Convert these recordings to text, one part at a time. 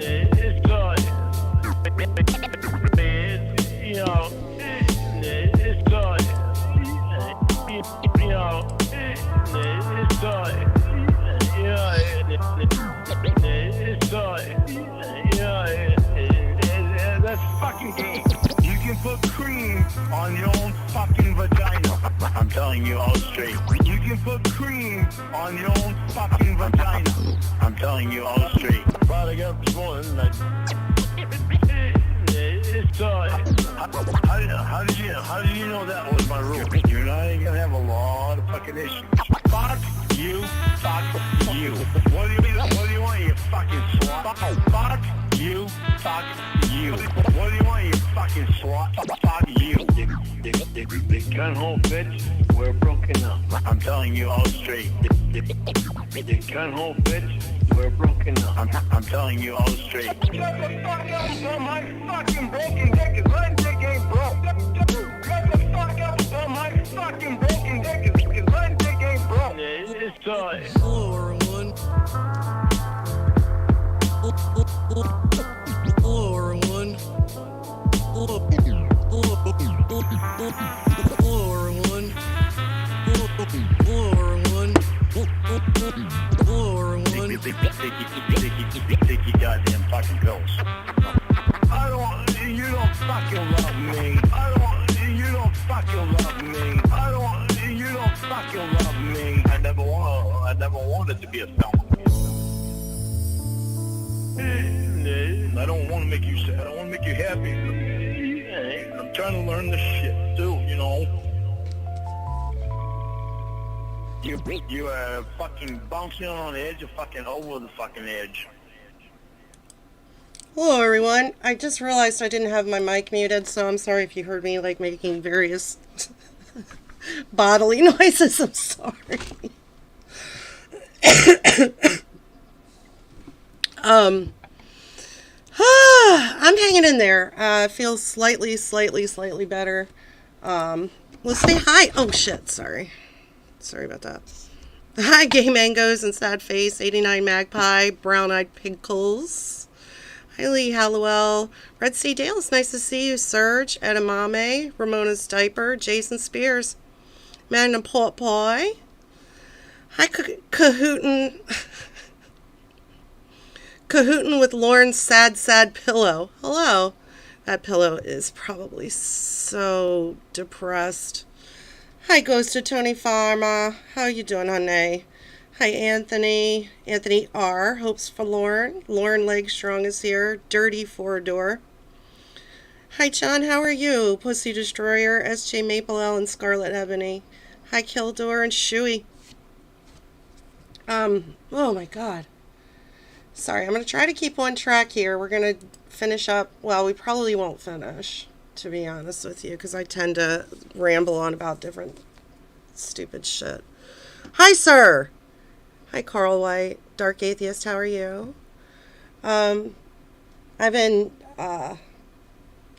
it's good. It's good. It's good. That's fucking gay. You can put cream on your own fucking vagina. I'm telling you all straight. You can put cream on your own fucking vagina. I'm telling you all straight. But I got up this morning and it's how did you know that was my rule? You and I ain't gonna have a lot of fucking issues. Fuck you, fuck you. What do you want, you fucking slut? Fuck you, fuck you. What do you want, you fucking slut? Fuck you. You can't hold bitch, we're broken up. I'm telling you all straight. You can't hold bitch, we're broken up. I'm telling you all straight. Shut the fuck up from my fucking broken dick, cause my dick ain't broke. Shut the fuck up from my fucking broken dick, cause my dick ain't broke. It's time. Hello, everyone. Hello, everyone. Hello, everyone. Hello, everyone. Hello, everyone. Take your goddamn fucking pills. You don't fucking love me. You don't fucking love me. You don't fucking love me. I never wanted to be a felon. I don't want to make you sad. I don't want to make you happy. I'm trying to learn this shit too, you know. You are fucking bouncing on the edge of fucking over the fucking edge. Hello, everyone. I just realized I didn't have my mic muted, so I'm sorry if you heard me like making various bodily noises. I'm sorry. I'm hanging in there. Feels slightly better. Let's say hi. Oh shit, sorry about that. Hi, Gay Mangoes and Sad Face, 89 Magpie, Brown Eyed Pickles. Hi, Lee Hallowell, Red Sea Dale, it's nice to see you. Serge, Edamame, Ramona's Diaper, Jason Spears, Magnum Pot Pie. Hi, Cahootin. Cahootin with Lorne's sad pillow. Hello. That pillow is probably so depressed. Hi, Ghost of Tony Farmer. How you doing, honey? Hi, Anthony. Anthony R. Hopes for Lorne. Lorne Legstrong is here. Dirty Four-Door. Hi, John. How are you? Pussy Destroyer, S.J. Maple L, and Scarlet Ebony. Hi, Kildor and Shuey. Oh my God. Sorry, I'm going to try to keep on track here. We're going to finish up. Well, we probably won't finish, to be honest with you, because I tend to ramble on about different stupid shit. Hi, sir. Hi, Carl White. Dark Atheist, how are you? I've been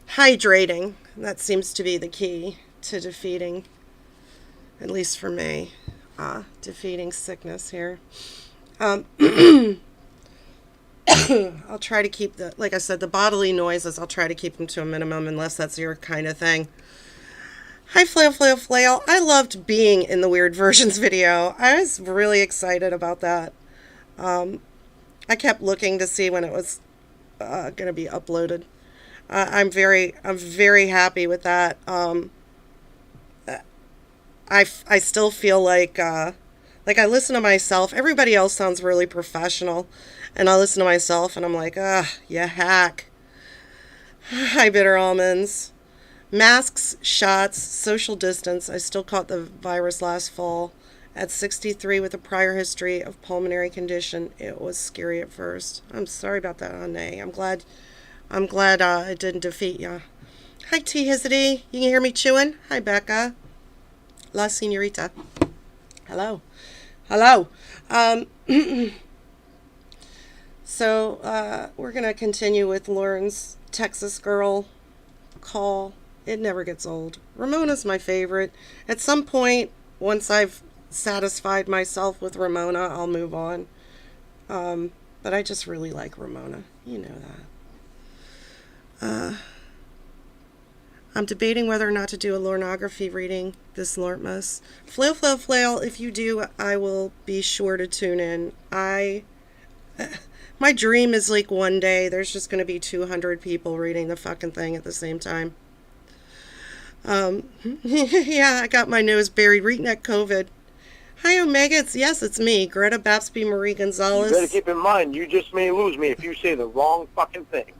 hydrating. That seems to be the key to defeating, at least for me, defeating sickness here. I'll try to keep like I said, the bodily noises, I'll try to keep them to a minimum unless that's your kind of thing. Hi, Flail. I loved being in the Weird Versions video. I was really excited about that. I kept looking to see when it was going to be uploaded. I'm very happy with that. I still feel like I listen to myself. Everybody else sounds really professional. And I listen to myself and I'm like, you hack. Hi, Bitter Almonds. Masks, shots, social distance. I still caught the virus last fall. At 63 with a prior history of pulmonary condition. It was scary at first. I'm sorry about that, honey. I'm glad it didn't defeat ya. Hi, T. Hizity. You can hear me chewing? Hi, Becca. La Senorita. Hello. So, we're going to continue with Lauren's Texas Girl call. It never gets old. Ramona's my favorite. At some point, once I've satisfied myself with Ramona, I'll move on. But I just really like Ramona. You know that. I'm debating whether or not to do a Lornography reading this Lortmas. Flail, flail, flail. If you do, I will be sure to tune in. My dream is like one day there's just going to be 200 people reading the fucking thing at the same time. Yeah, I got my nose buried. Readneck COVID. Hi, Omega. Yes, it's me, Greta Babsby Marie Gonzalez. You better keep in mind, you just may lose me if you say the wrong fucking thing.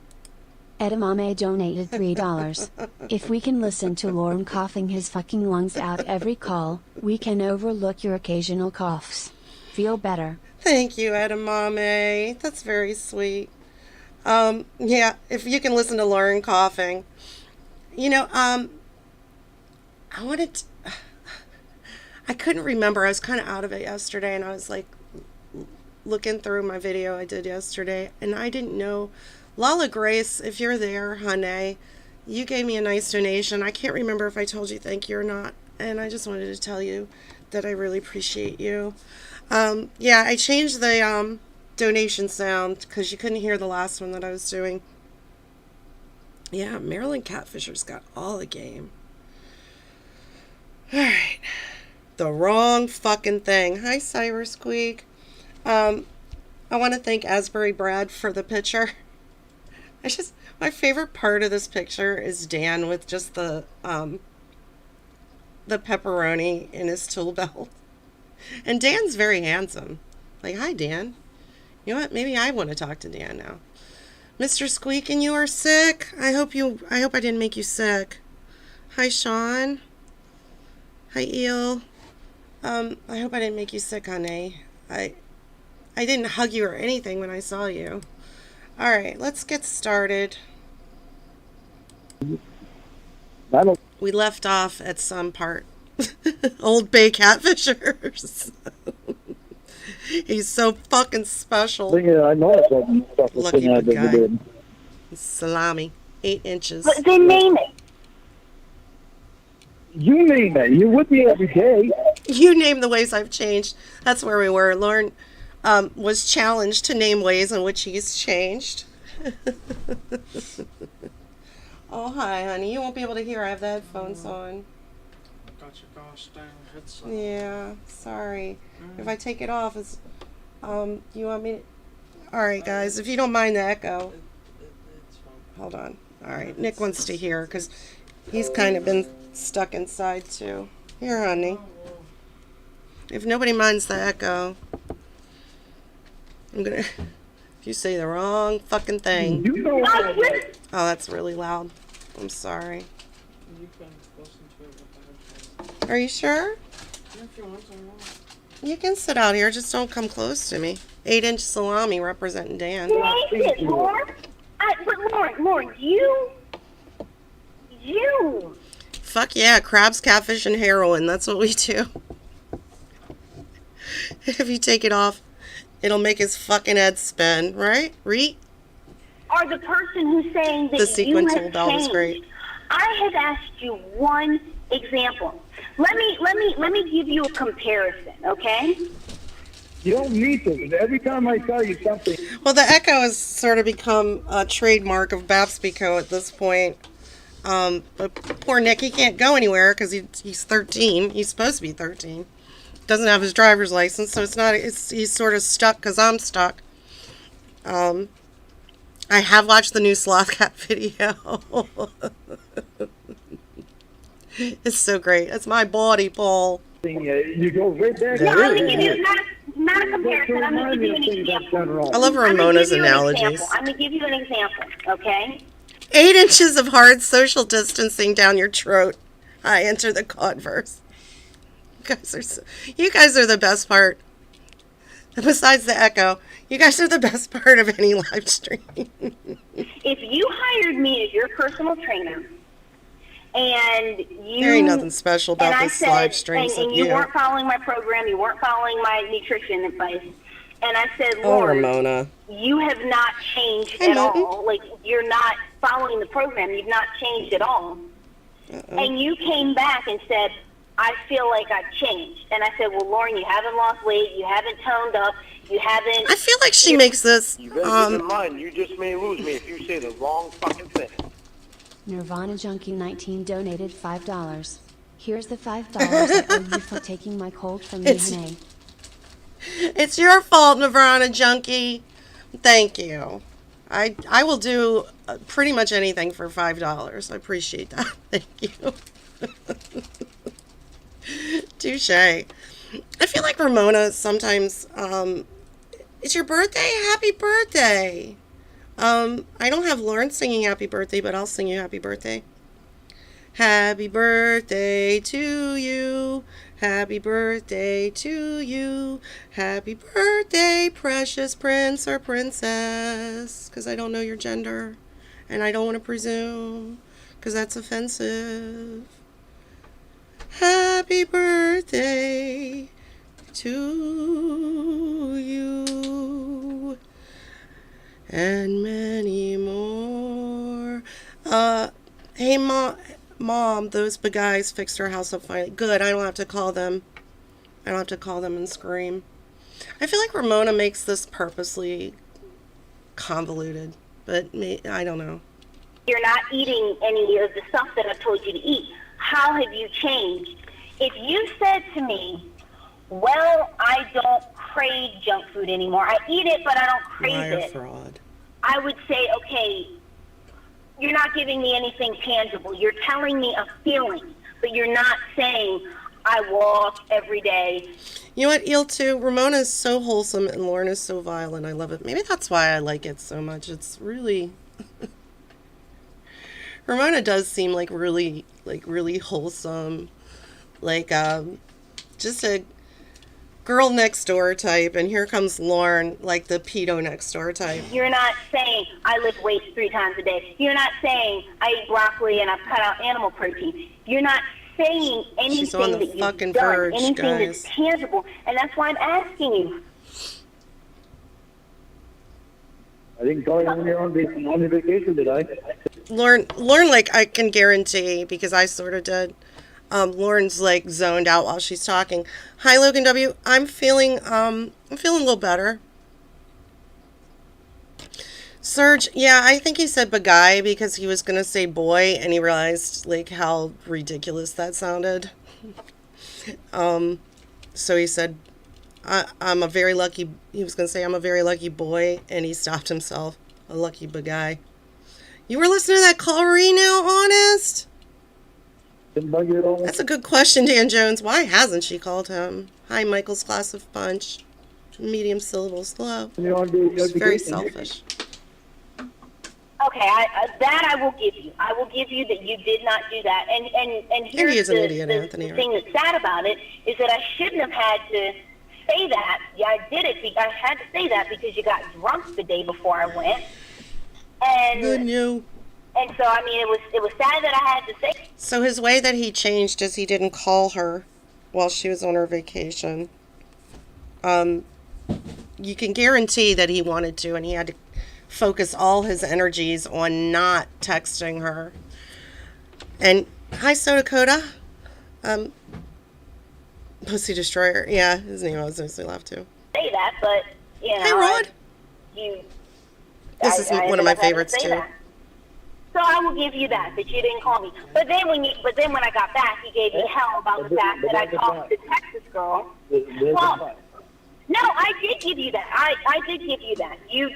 Edamame donated $3. If we can listen to Lorne coughing his fucking lungs out every call, we can overlook your occasional coughs. Feel better. Thank you, Edamame. That's very sweet. Yeah, if you can listen to Lorne coughing. You know, I couldn't remember. I was kind of out of it yesterday, and I was like looking through my video I did yesterday, and I didn't know. Lala Grace, if you're there, honey, you gave me a nice donation. I can't remember if I told you thank you or not, and I just wanted to tell you that I really appreciate you. Yeah, I changed the donation sound because you couldn't hear the last one that I was doing. Yeah, Maryland Catfisher's got all the game. Alright. The wrong fucking thing. Hi, Cyber Squeak. I want to thank Asbury Brad for the picture. My favorite part of this picture is Dan with just the pepperoni in his tool belt. And Dan's very handsome. Like, hi, Dan. You know what? Maybe I want to talk to Dan now. Mr. Squeak, and you are sick? I hope I didn't make you sick. Hi, Sean. Hi, Eel. I hope I didn't make you sick, honey. I didn't hug you or anything when I saw you. Alright, let's get started. We left off at some part. Old Bay Catfishers. He's so fucking special. Yeah, I know it's like Lucky guy. Salami. 8 inches. But they name it. You name it. You're with me every day. You name the ways I've changed. That's where we were. Lorne was challenged to name ways in which he's changed. Oh, hi, honey. You won't be able to hear. I have the headphones on. Got your gosh dang headset. Yeah, sorry. If I take it off, you want me to... Alright, guys, if you don't mind the echo. It's fine. Hold on. Alright, Nick wants to hear, because he's kind of been stuck inside, too. Here, honey. If nobody minds the echo, I'm gonna... If you say the wrong fucking thing... You know Oh, that's really loud. I'm sorry. You can listen to it with the headphones. Are you sure? Yeah, if you want to. You can sit out here, just don't come close to me. 8-inch salami representing Dan. Name it, Lorne. But Lorne, you. Fuck yeah, crabs, catfish, and heroin. That's what we do. If you take it off, it'll make his fucking head spin, right? Reet? Are the person who's saying that The you sequin tool have belt is changed. great. I have asked you one example. Let me give you a comparison, okay? You don't need to. Every time I tell you something, Well, the echo has sort of become a trademark of Babsbyco at this point. But poor Nick, he can't go anywhere because he's 13. He's supposed to be 13. Doesn't have his driver's license, so he's sort of stuck because I'm stuck. I have watched the new Sloth Cat video. It's so great. It's my body, Paul. you go right back. No, I'm there. going to give you not a comparison. I'm going to give you an Things I've example. done wrong. I love Ramona's analogies. I'm going to give you an example, okay? 8 inches of hard social distancing down your throat. I enter the Converse. You guys are the best part. Besides the echo, you guys are the best part of any live stream. If you hired me as your personal trainer, and you... There ain't nothing special about and I this said, live stream and except you you. weren't following my program, you weren't following my nutrition advice, and I said, Oh, Lord, Ramona. you have not changed Hey, at Mountain. all. Like, you're not following the program. You've not changed at all. And you came back and said, I feel like I've changed. And I said, well, Lorne, you haven't lost weight, you haven't toned up, you haven't... I feel like she makes this, You better keep in mind, you just may lose me if you say the wrong fucking thing. Nirvana Junkie 19 donated $5. Here's the $5 I owe you for taking my cold from me, honey. it's your fault, Nirvana Junkie. Thank you. I will do pretty much anything for $5. I appreciate that. Thank you. Touche. I feel like Ramona sometimes, it's your birthday? Happy birthday. I don't have Lorne singing happy birthday, but I'll sing you happy birthday. Happy birthday to you. Happy birthday to you. Happy birthday, precious prince or princess. Because I don't know your gender. And I don't want to presume. Because that's offensive. Happy birthday to you. And many more. Hey, Mom, those big guys fixed our house up finally. Good, I don't have to call them. I don't have to call them and scream. I feel like Ramona makes this purposely convoluted, but I don't know. You're not eating any of the stuff that I've told you to eat. How have you changed? If you said to me, well, I don't crave junk food anymore. I eat it, but I don't crave Liar, it. fraud. I would say, okay, you're not giving me anything tangible. You're telling me a feeling, but you're not saying, I walk every day. You know what, Eel, too? Ramona is so wholesome and Lorne is so vile, and I love it. Maybe that's why I like it so much. It's really... Ramona does seem like really wholesome. Like, just a girl next door type, and here comes Lorne, like the pedo next door type. You're not saying I lift weights 3 times a day. You're not saying I eat broccoli and I cut out animal protein. You're not saying She's on anything the that fucking you've done, verge, anything guys. that's tangible, and that's why I'm asking you. I didn't call you when you're on vacation, did I? Lorne, like, I can guarantee, because I sort of did, Lauren's, like, zoned out while she's talking. Hi, Logan W. I'm feeling a little better. Serge, yeah, I think he said guy because he was going to say boy, and he realized, like, how ridiculous that sounded. So he said, I'm a very lucky, he was going to say, I'm a very lucky boy, and he stopped himself. A lucky guy. You were listening to that Corey now, honest? Didn't bug you at all? That's a good question, Dan Jones. Why hasn't she called him? Hi, Michael's glass of punch. Medium syllables. Hello. You're on It's very vacation. selfish. Okay, that I will give you. I will give you that you did not do that. And Maybe here's he's an idiot, Anthony. the thing that's sad about it is that I shouldn't have had to say that. Yeah, I did it. I had to say that because you got drunk the day before I went. And Good you. And so, I mean, it was sad that I had to say. So his way that he changed is he didn't call her while she was on her vacation. You can guarantee that he wanted to, and he had to focus all his energies on not texting her. And hi, So Dakota. Pussy Destroyer. Yeah, his name I was mostly laughed to. Say that, but you know. Hey, Rod. This is I one of my ended up having to favorites say too. that. So I will give you that you didn't call me. But then when I got back, you gave me hell about the fact that I talked to the Texas girl. Well, no, I did give you that. I did give you that. You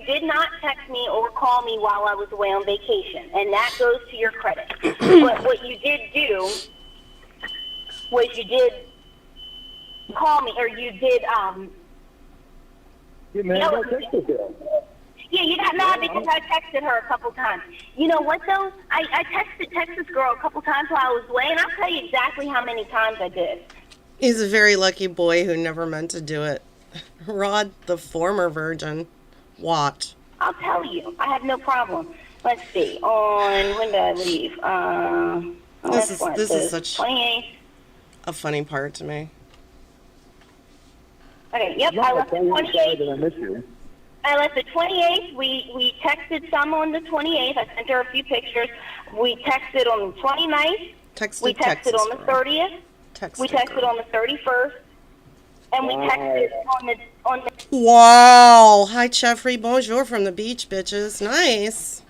did not text me or call me while I was away on vacation, and that goes to your credit. But what you did do was you did call me, or you did Yeah, man, I got texted you. Yeah, you got mad because I texted her a couple times. You know what, though? I texted Texas girl a couple times while I was away, and I'll tell you exactly how many times I did. He's a very lucky boy who never meant to do it. Rod, the former virgin. Watch. I'll tell you. I have no problem. Let's see. When did I leave? This is such 28th. a funny part to me. Okay, yep, I left the 28th. I miss you. I left the 28th. We texted some on the 28th. I sent her a few pictures. We texted on the 29th, Texted texted Texas on the girl. 30th. Texted We texted girl. on the 31st. And we texted on the Wow. Hi, Jeffrey. Bonjour from the beach, bitches. Nice.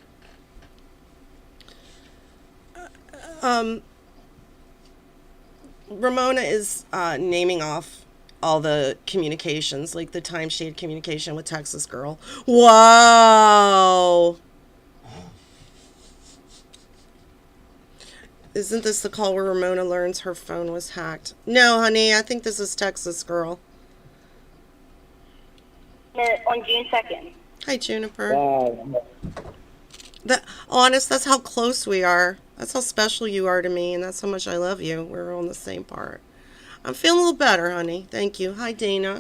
Ramona is naming off all the communications, like the time she had communication with Texas girl. Wow. Isn't this the call where Ramona learns her phone was hacked? No, honey, I think this is Texas girl. on June 2nd. Hi, Juniper. Wow. Honest, that's how close we are. That's how special you are to me, and that's how much I love you. We're on the same part. I'm feeling a little better, honey. Thank you. Hi, Dana.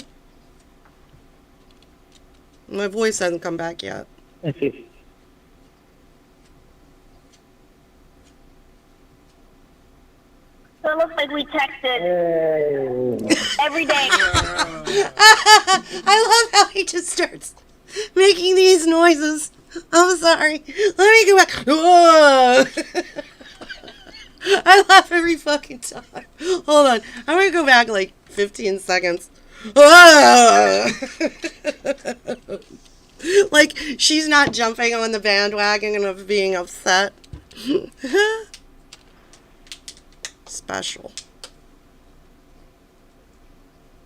My voice hasn't come back yet. Let's see. So it looks like we texted Hey. every day. I love how he just starts making these noises. I'm sorry. Let me go back. Whoa. I laugh every fucking time. Hold on. I'm going to go back like 15 seconds. Like, she's not jumping on the bandwagon of being upset. Special.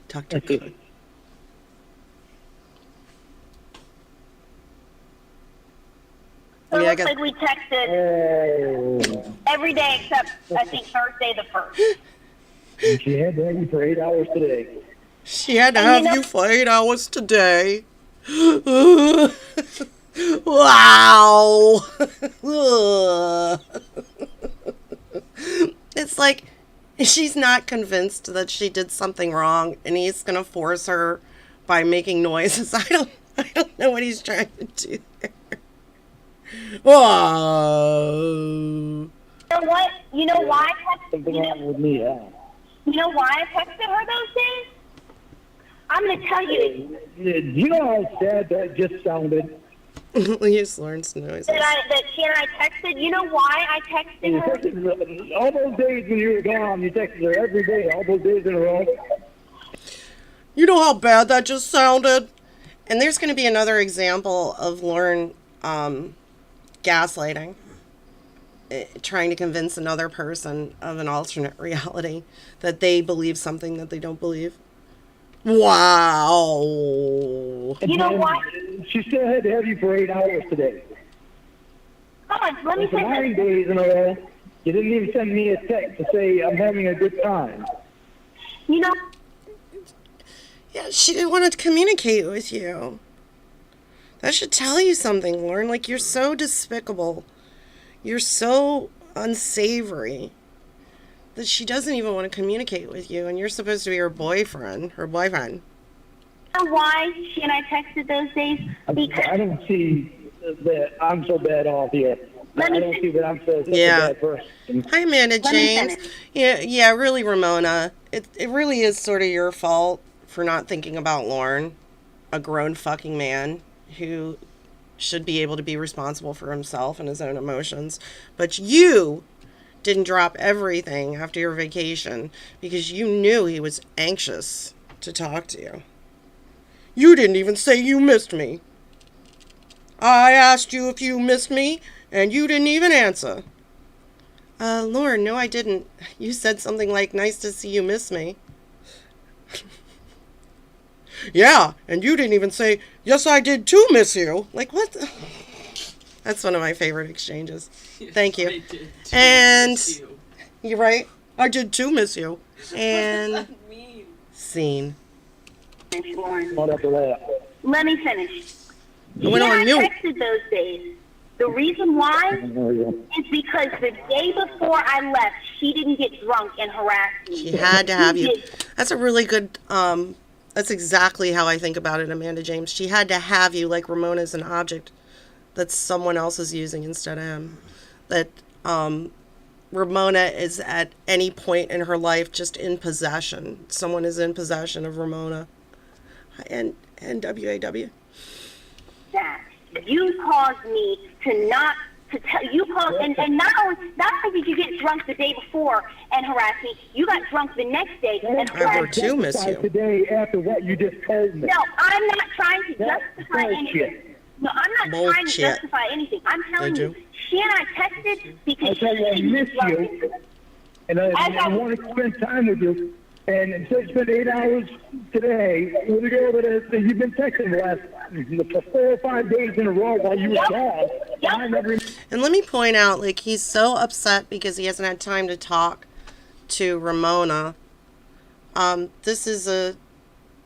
Tuck, tuck. Let's see. So it Yeah, I looks got- like we texted Hey. every day except, I think, Thursday the 1st. She had to have you for 8 hours today. She had to And have you know- you for 8 hours today. Wow. It's like she's not convinced that she did something wrong, and he's gonna force her by making noises. I don't know what he's trying to do there. Whoa. You know what? You know why I texted, Something wrong with me, yeah. you know why I texted her those days? I'm going to tell you Do you know how sad that just sounded? We'll use Lawrence noises. that she and I texted. You know why I texted You her? texted her all those days when you were gone, you texted her every day, all those days in a row. You know how bad that just sounded? And there's going to be another example of Lorne gaslighting, trying to convince another person of an alternate reality that they believe something that they don't believe. Wow. And You know then what? She still had to have you for 8 hours today. Come on, let me For say 9 this. days in a row, you didn't even send me a text to say I'm having a good time. You know, Yeah, she didn't want to communicate with you. That should tell you something, Lorne. Like, you're so despicable. You're so unsavory that she doesn't even want to communicate with you, and you're supposed to be her boyfriend. you know why she and I texted those days? Because I don't see that I'm so bad off here. Let me I don't see that I'm such Yeah. a bad person. Hi, Amanda Let me James. finish. Yeah, really, Ramona. It really is sort of your fault for not thinking about Lorne, a grown fucking man who should be able to be responsible for himself and his own emotions. But you didn't drop everything after your vacation because you knew he was anxious to talk to you. You didn't even say you missed me. I asked you if you missed me, and you didn't even answer. Lauren, no, I didn't. You said something like, nice to see you miss me. Yeah, and you didn't even say, yes, I did too miss you. Like, what? That's one of my favorite exchanges. Thank you. I did too And miss you. you're right. I did too miss you. And What does that mean? scene. Lauren, Not after that. let me finish. I went She on and I mute. texted those days. The reason why There we go. is because the day before I left, she didn't get drunk and harass me. She had to have you. did. That's a really good, that's exactly how I think about it, Amanda James. She had to have you like Ramona's an object that someone else is using instead of him. That, Ramona is at any point in her life just in possession. Someone is in possession of Ramona. And WAW. That you caused me to not to tell you called, and not only did you get drunk the day before and harass me, you got drunk the next day and I harassed would too miss you. Today after what you just told me. No, I'm not trying to That's justify anything. bullshit. No, I'm not trying to Bullshit. justify anything. I'm telling Did you, you? she and I texted because I tell you, I she miss was you, drunk. and I want to spend time with you. And instead of spend 8 hours today with a girl that you've been texting for 4 or 5 days in a row while you were gone, I never. And let me point out, like, he's so upset because he hasn't had time to talk to Ramona. This is a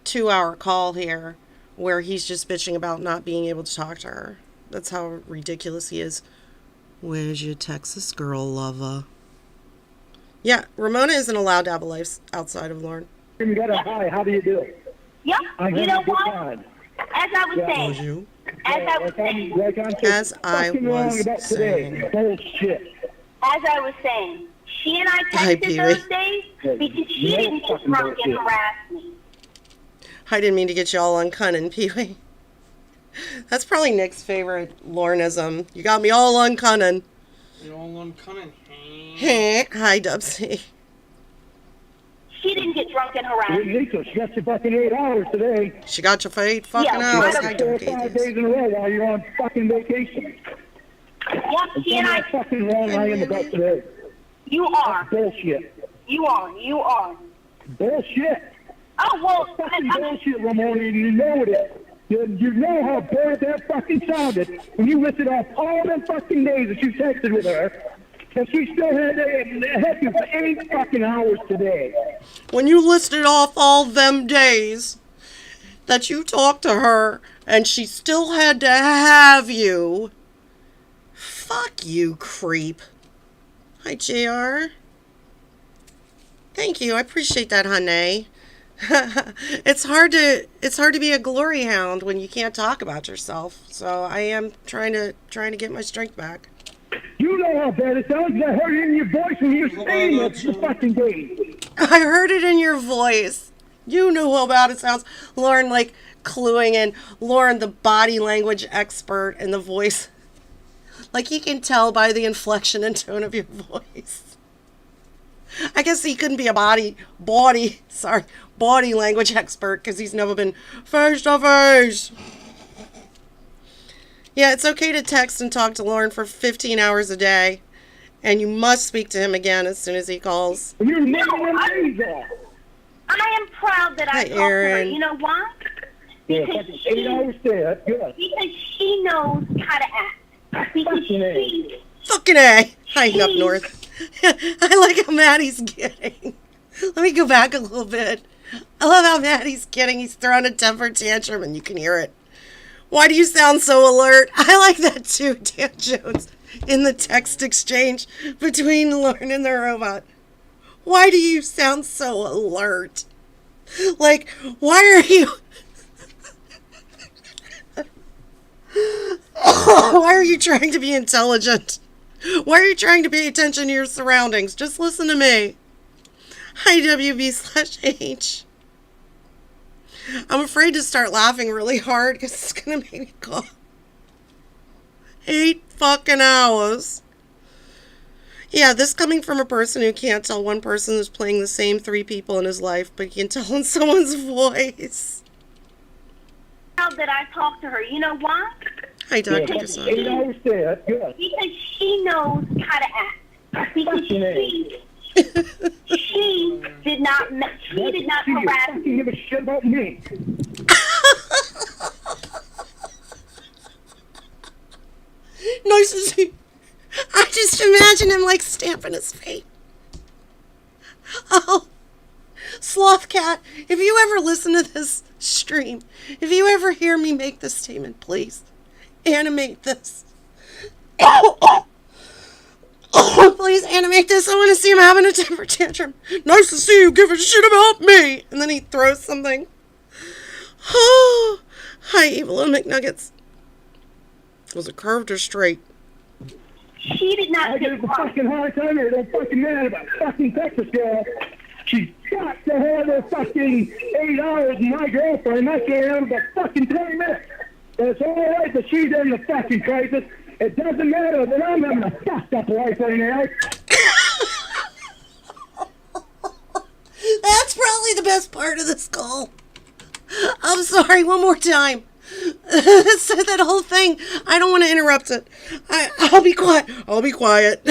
2-hour call here where he's just bitching about not being able to talk to her. That's how ridiculous he is. Where's your Texas girl lover? Yeah, Ramona isn't allowed to have a life outside of Lorne. You got a hi. How do you do? Yep. I'm You having know a good what? time. As I was saying, You? as I was saying, Like I'm so As I fucking wrong was about saying. today. Bullshit. as I was saying, she and I Hi, texted Pee-wee. those days because she No didn't get fucking drunk and bullshit. harass me. I didn't mean to get you all uncunning, Pee-wee. That's probably Nick's favorite Lorneism. You got me all uncunning. You're all on cunning. Hi, Dubsy. She didn't get drunk and harass You me. need to. She got you fucking 8 hours today. She got you for 8 fucking Yeah, hours. right Hi, up 4 or Donkey. 5 days in a row while you're on fucking vacation. Yep, she and Tell me I, how fucking wrong I am about today. you are. Bullshit. You are. Bullshit. Oh, well, Fucking I'm, bullshit, Ramona, and you know it. You know how bad that fucking sounded when you listed off all them fucking days that you texted with her, and she still had you for 8 fucking hours today. When you listed off all them days that you talked to her and she still had to have you, fuck you, creep. Hi, JR. Thank you. I appreciate that, honey. It's hard to be a glory hound when you can't talk about yourself. So I am trying to get my strength back. You know how bad it sounds. I heard it in your voice when you were saying that the fucking days. I heard it in your voice. You knew how bad it sounds. Lauren, like, cluing in. Lauren, the body language expert, and the voice. Like, he can tell by the inflection and tone of your voice. I guess he couldn't be a body language expert because he's never been face to face. Yeah, it's okay to text and talk to Lauren for 15 hours a day. And you must speak to him again as soon as he calls. You're never days off. I am proud that I Hi, talked to her. Aaron. You know why? Yeah, Because fucking 8 hours there. That's good. Because she knows how to act. Because Fucking A. she, Fucking A. Hiding up north. I like how Maddie's getting. Let me go back a little bit. I love how Maddie's getting. He's throwing a temper tantrum and you can hear it. Why do you sound so alert? I like that too, Dan Jones, in the text exchange between Lorne and the robot. Why do you sound so alert? Like, why are you... Why are you trying to be intelligent? Why are you trying to pay attention to your surroundings? Just listen to me. Hi, WB/H. I'm afraid to start laughing really hard because it's going to make me cough. 8 fucking hours. Yeah, this coming from a person who can't tell one person who's playing the same 3 people in his life, but he can tell in someone's voice. proud that I talked to her. You know why? Hi, Dr. Yeah, fucking 8 Cassandra. hours there. That's good. Because she knows how to act. Because Fucking A. she did not You harass fucking me. give a shit about me. Nice to see. I just imagine him like stamping his feet. Oh, Sloth Cat, if you ever listen to this stream, if you ever hear me make this statement, please animate this. Please animate this. I want to see him having a temper tantrum. Nice to see you give a shit about me. And then he throws something. Oh, hi, Evil Little McNuggets. Was it curved or straight? She did not I give get a fucking hard time here. They're fucking mad about fucking Texas girl. She's got to have her fucking 8 hours and my girlfriend. I can't have about fucking 20 minutes. And it's all right that she's in the fucking crisis. It doesn't matter that I'm having a fucked up life right now. That's probably the best part of this call. I'm sorry, one more time. So that whole thing, I don't want to interrupt it. I'll be quiet. I'll be quiet.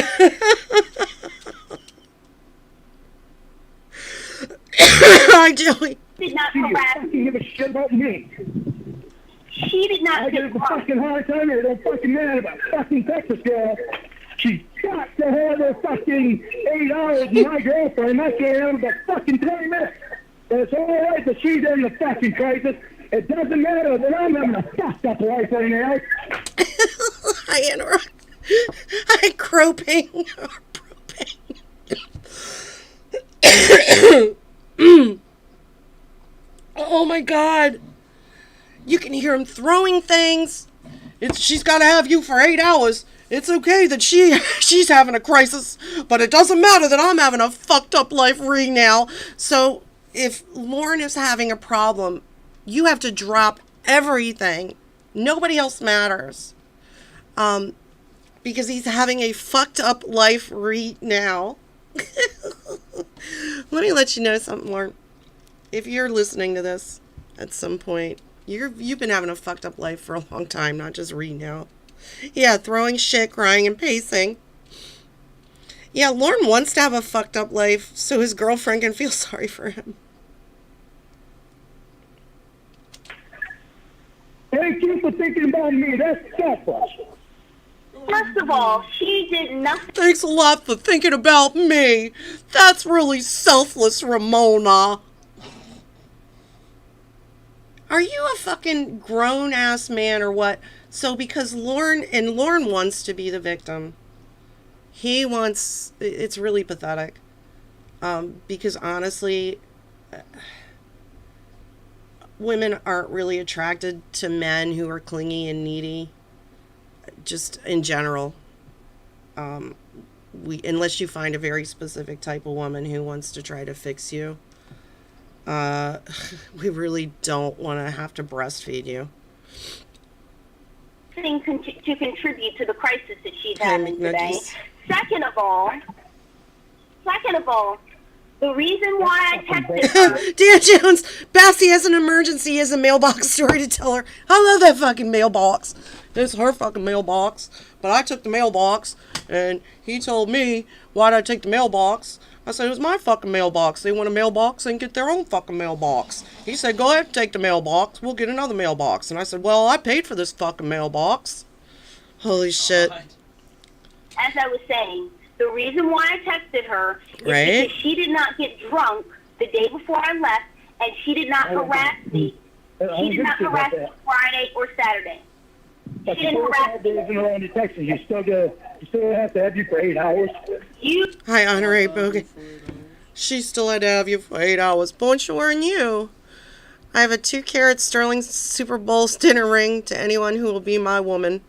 Hi, Joey. Did not You harass fucking give a shit about me. She did not I give get a fucking hard time here. They're fucking mad about fucking Texas girl. She's got to have her fucking 8 hours and my girlfriend. I can't have about fucking 20 minutes. And it's all right that she's in the fucking crisis. It doesn't matter that I'm having a fucked up life right now. I interrupt. I groping. Oh my God. You can hear him throwing things. She's got to have you for 8 hours. It's okay that she's having a crisis, but it doesn't matter that I'm having a fucked up life right now. So if Lorne is having a problem, you have to drop everything. Nobody else matters. Because he's having a fucked up life right now. Let me let you know something, Lorne. If you're listening to this at some point, you've been having a fucked up life for a long time, not just right now. Yeah, throwing shit, crying, and pacing. Yeah, Lorne wants to have a fucked up life so his girlfriend can feel sorry for him. Thank you for thinking about me. That's selfish. First of all, she did nothing. Thanks a lot for thinking about me. That's really selfless, Ramona. Are you a fucking grown-ass man or what? So because Lorne wants to be the victim. It's really pathetic. Because honestly, women aren't really attracted to men who are clingy and needy. Just in general. Unless you find a very specific type of woman who wants to try to fix you. We really don't want to have to breastfeed you. To contribute to the crisis that she's Okay, having today. McNuggies. Second of all, the reason why I texted her. Dan Jones, Bassy has an emergency. He has a mailbox story to tell her. I love that fucking mailbox. It's her fucking mailbox. But I took the mailbox, and he told me, why'd I take the mailbox? I said, it was my fucking mailbox. They want a mailbox, they can get their own fucking mailbox. He said, go ahead and take the mailbox. We'll get another mailbox. And I said, well, I paid for this fucking mailbox. Holy shit. As I was saying, the reason why I texted her is Right. because she did not get drunk the day before I left, and she did not harass me. She did not harass me Friday or Saturday. But She didn't harass me. days in around Texas, you still have to have you for 8 hours. You Hi, Honorary Bogan. She still had to have you for 8 hours. Bonjour and you. I have a 2-carat sterling Super Bowl dinner ring to anyone who will be my woman.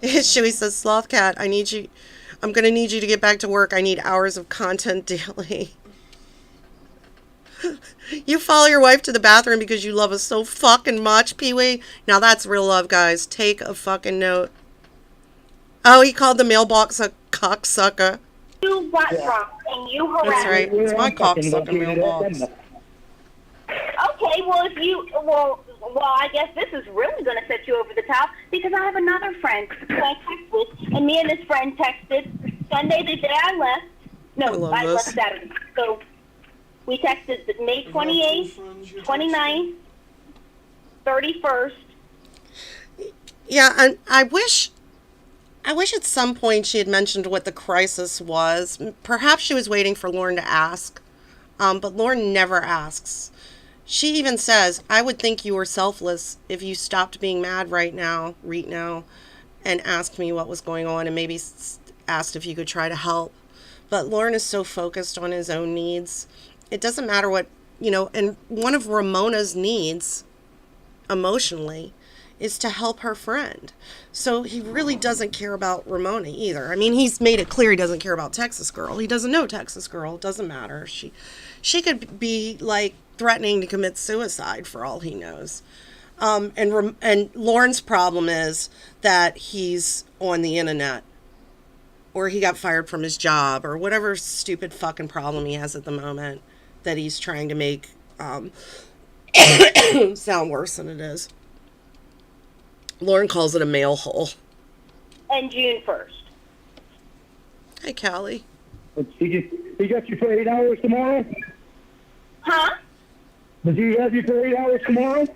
Shuey says, Sloth Cat, I'm going to need you to get back to work. I need hours of content daily. You follow your wife to the bathroom because you love us so fucking much, Pee-wee. Now that's real love, guys. Take a fucking note. Oh, he called the mailbox a cocksucker. got drunk and you harassed That's right. me. It's my cocksucker mailbox. Okay, well, I guess this is really going to set you over the top because I have another friend who I text with, and me and this friend texted Sunday the day I left. No, I left Saturday. So we texted May 28th, 29th, 31st. Yeah, and I wish at some point she had mentioned what the crisis was. Perhaps she was waiting for Lorne to ask, but Lorne never asks. She even says, I would think you were selfless if you stopped being mad right now, and asked me what was going on and maybe asked if you could try to help. But Lorne is so focused on his own needs. It doesn't matter what, and one of Ramona's needs, emotionally, is to help her friend. So he really doesn't care about Ramona either. I mean, he's made it clear he doesn't care about Texas Girl. He doesn't know Texas Girl. It doesn't matter. She could be, threatening to commit suicide for all he knows. And Lorne's problem is that he's on the internet, or he got fired from his job, or whatever stupid fucking problem he has at the moment that he's trying to make sound worse than it is. Lorne calls it a mail hole. And June 1st. Hey, Callie. He got you for 8 hours tomorrow? Huh? Does he have you for 8 hours tomorrow?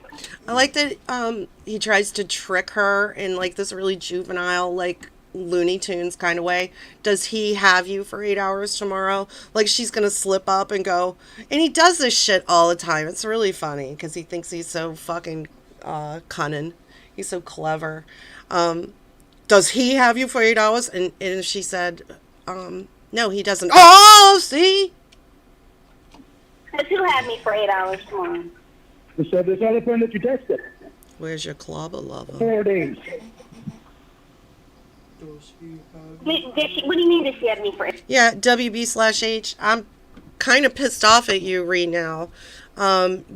I like that he tries to trick her in like this really juvenile, like Looney Tunes kind of way. Does he have you for 8 hours tomorrow? Like she's gonna slip up and go, and he does this shit all the time. It's really funny because he thinks he's so fucking cunning. He's so clever. Does he have you for 8 hours? And she said, no, he doesn't. Oh, see? Because who had me for 8 hours tomorrow? So this other friend that you texted. Where's your clobber lover? 4 days. Does he have What do you mean does she have me for? Yeah, WB/H. I'm kind of pissed off at you, Reed, now.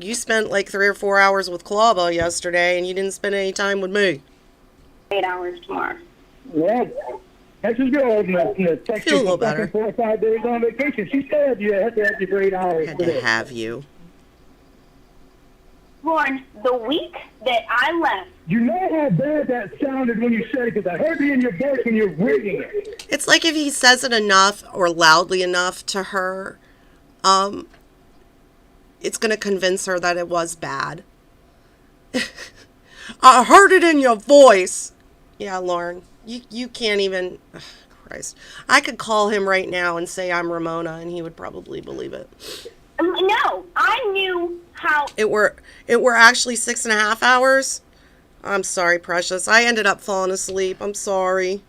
You spent like 3 or 4 hours with Clawba yesterday, and you didn't spend any time with me. 8 hours tomorrow. Well, Texas girl in the Texas Feel a little better. 4 or 5 days on vacation. She said you had to have you for 8 hours. Had to have you. Lorne, the week that I left, You know how bad that sounded when you said it, because I heard it in your voice when you're reading it. It's like if he says it enough or loudly enough to her, it's going to convince her that it was bad. I heard it in your voice. Yeah, Lorne, you can't even... Ugh, Christ. I could call him right now and say I'm Ramona, and he would probably believe it. no, I knew how. It were actually 6.5 hours. I'm sorry, precious. I ended up falling asleep. I'm sorry.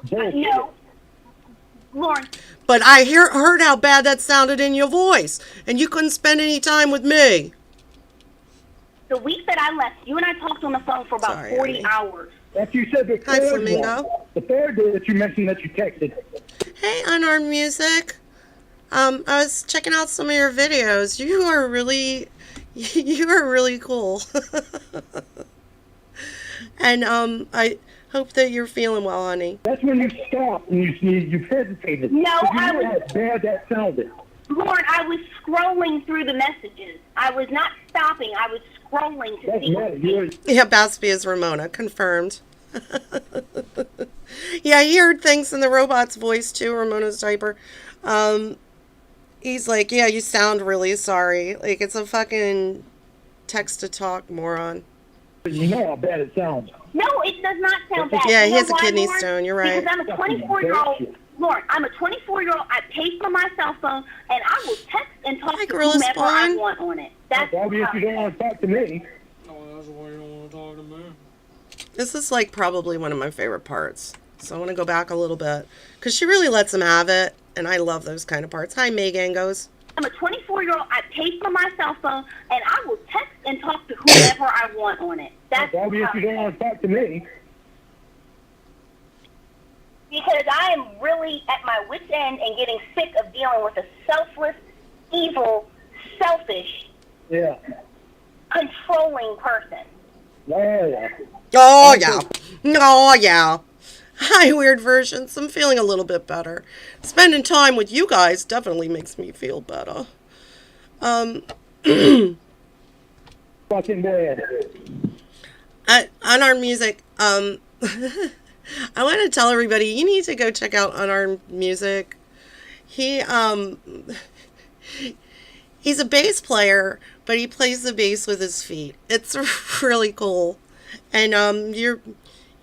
No, Lorne, But I heard how bad that sounded in your voice, and you couldn't spend any time with me. the week that I left, you and I talked on the phone for about Sorry, 40 honey. hours. After you said the Hi, third Flamingo. one, the third day that you mentioned that you texted. Hey, Unarmed Music. I was checking out some of your videos. You are really cool. And I hope that you're feeling well, honey. That's when you stopped and you hesitated. No, Because you I knew was- how bad that sounded. Lorne, I was scrolling through the messages. I was not stopping. I was scrolling to That's see. mad. You're, Yeah, Baspy is Ramona. Confirmed. Yeah, he heard things in the robot's voice too, Ramona's diaper. He's like, yeah, you sound really sorry. Like, it's a fucking text-to-talk moron. you know how bad it sounds. No, it does not sound bad. Yeah, You he know has a why, kidney Lorne? stone, you're right. Because I'm a 24-year-old. Lorne, I'm a 24-year-old. I pay for my cell phone, and I will text and talk Hi, to Gorilla whomever I Spawn. want on it. That's It's obvious you don't want to talk to me. Oh, that's why you don't want to talk to me. This is like probably one of my favorite parts. So I want to go back a little bit. Because she really lets him have it. And I love those kind of parts. Hi, Megan goes. I'm a 24-year-old. I pay for my cell phone, and I will text and talk to whoever I want on it. That's It's obvious you don't want to talk to me. because I am really at my wit's end and getting sick of dealing with a selfless, evil, selfish, Yeah. controlling person. Oh, yeah. Oh, yeah. Oh, yeah. Hi, Weird Versions. I'm feeling a little bit better. Spending time with you guys definitely makes me feel better. Fucking bad. Unarmed Music. I want to tell everybody, you need to go check out Unarmed Music. He's a bass player, but he plays the bass with his feet. It's really cool. And you're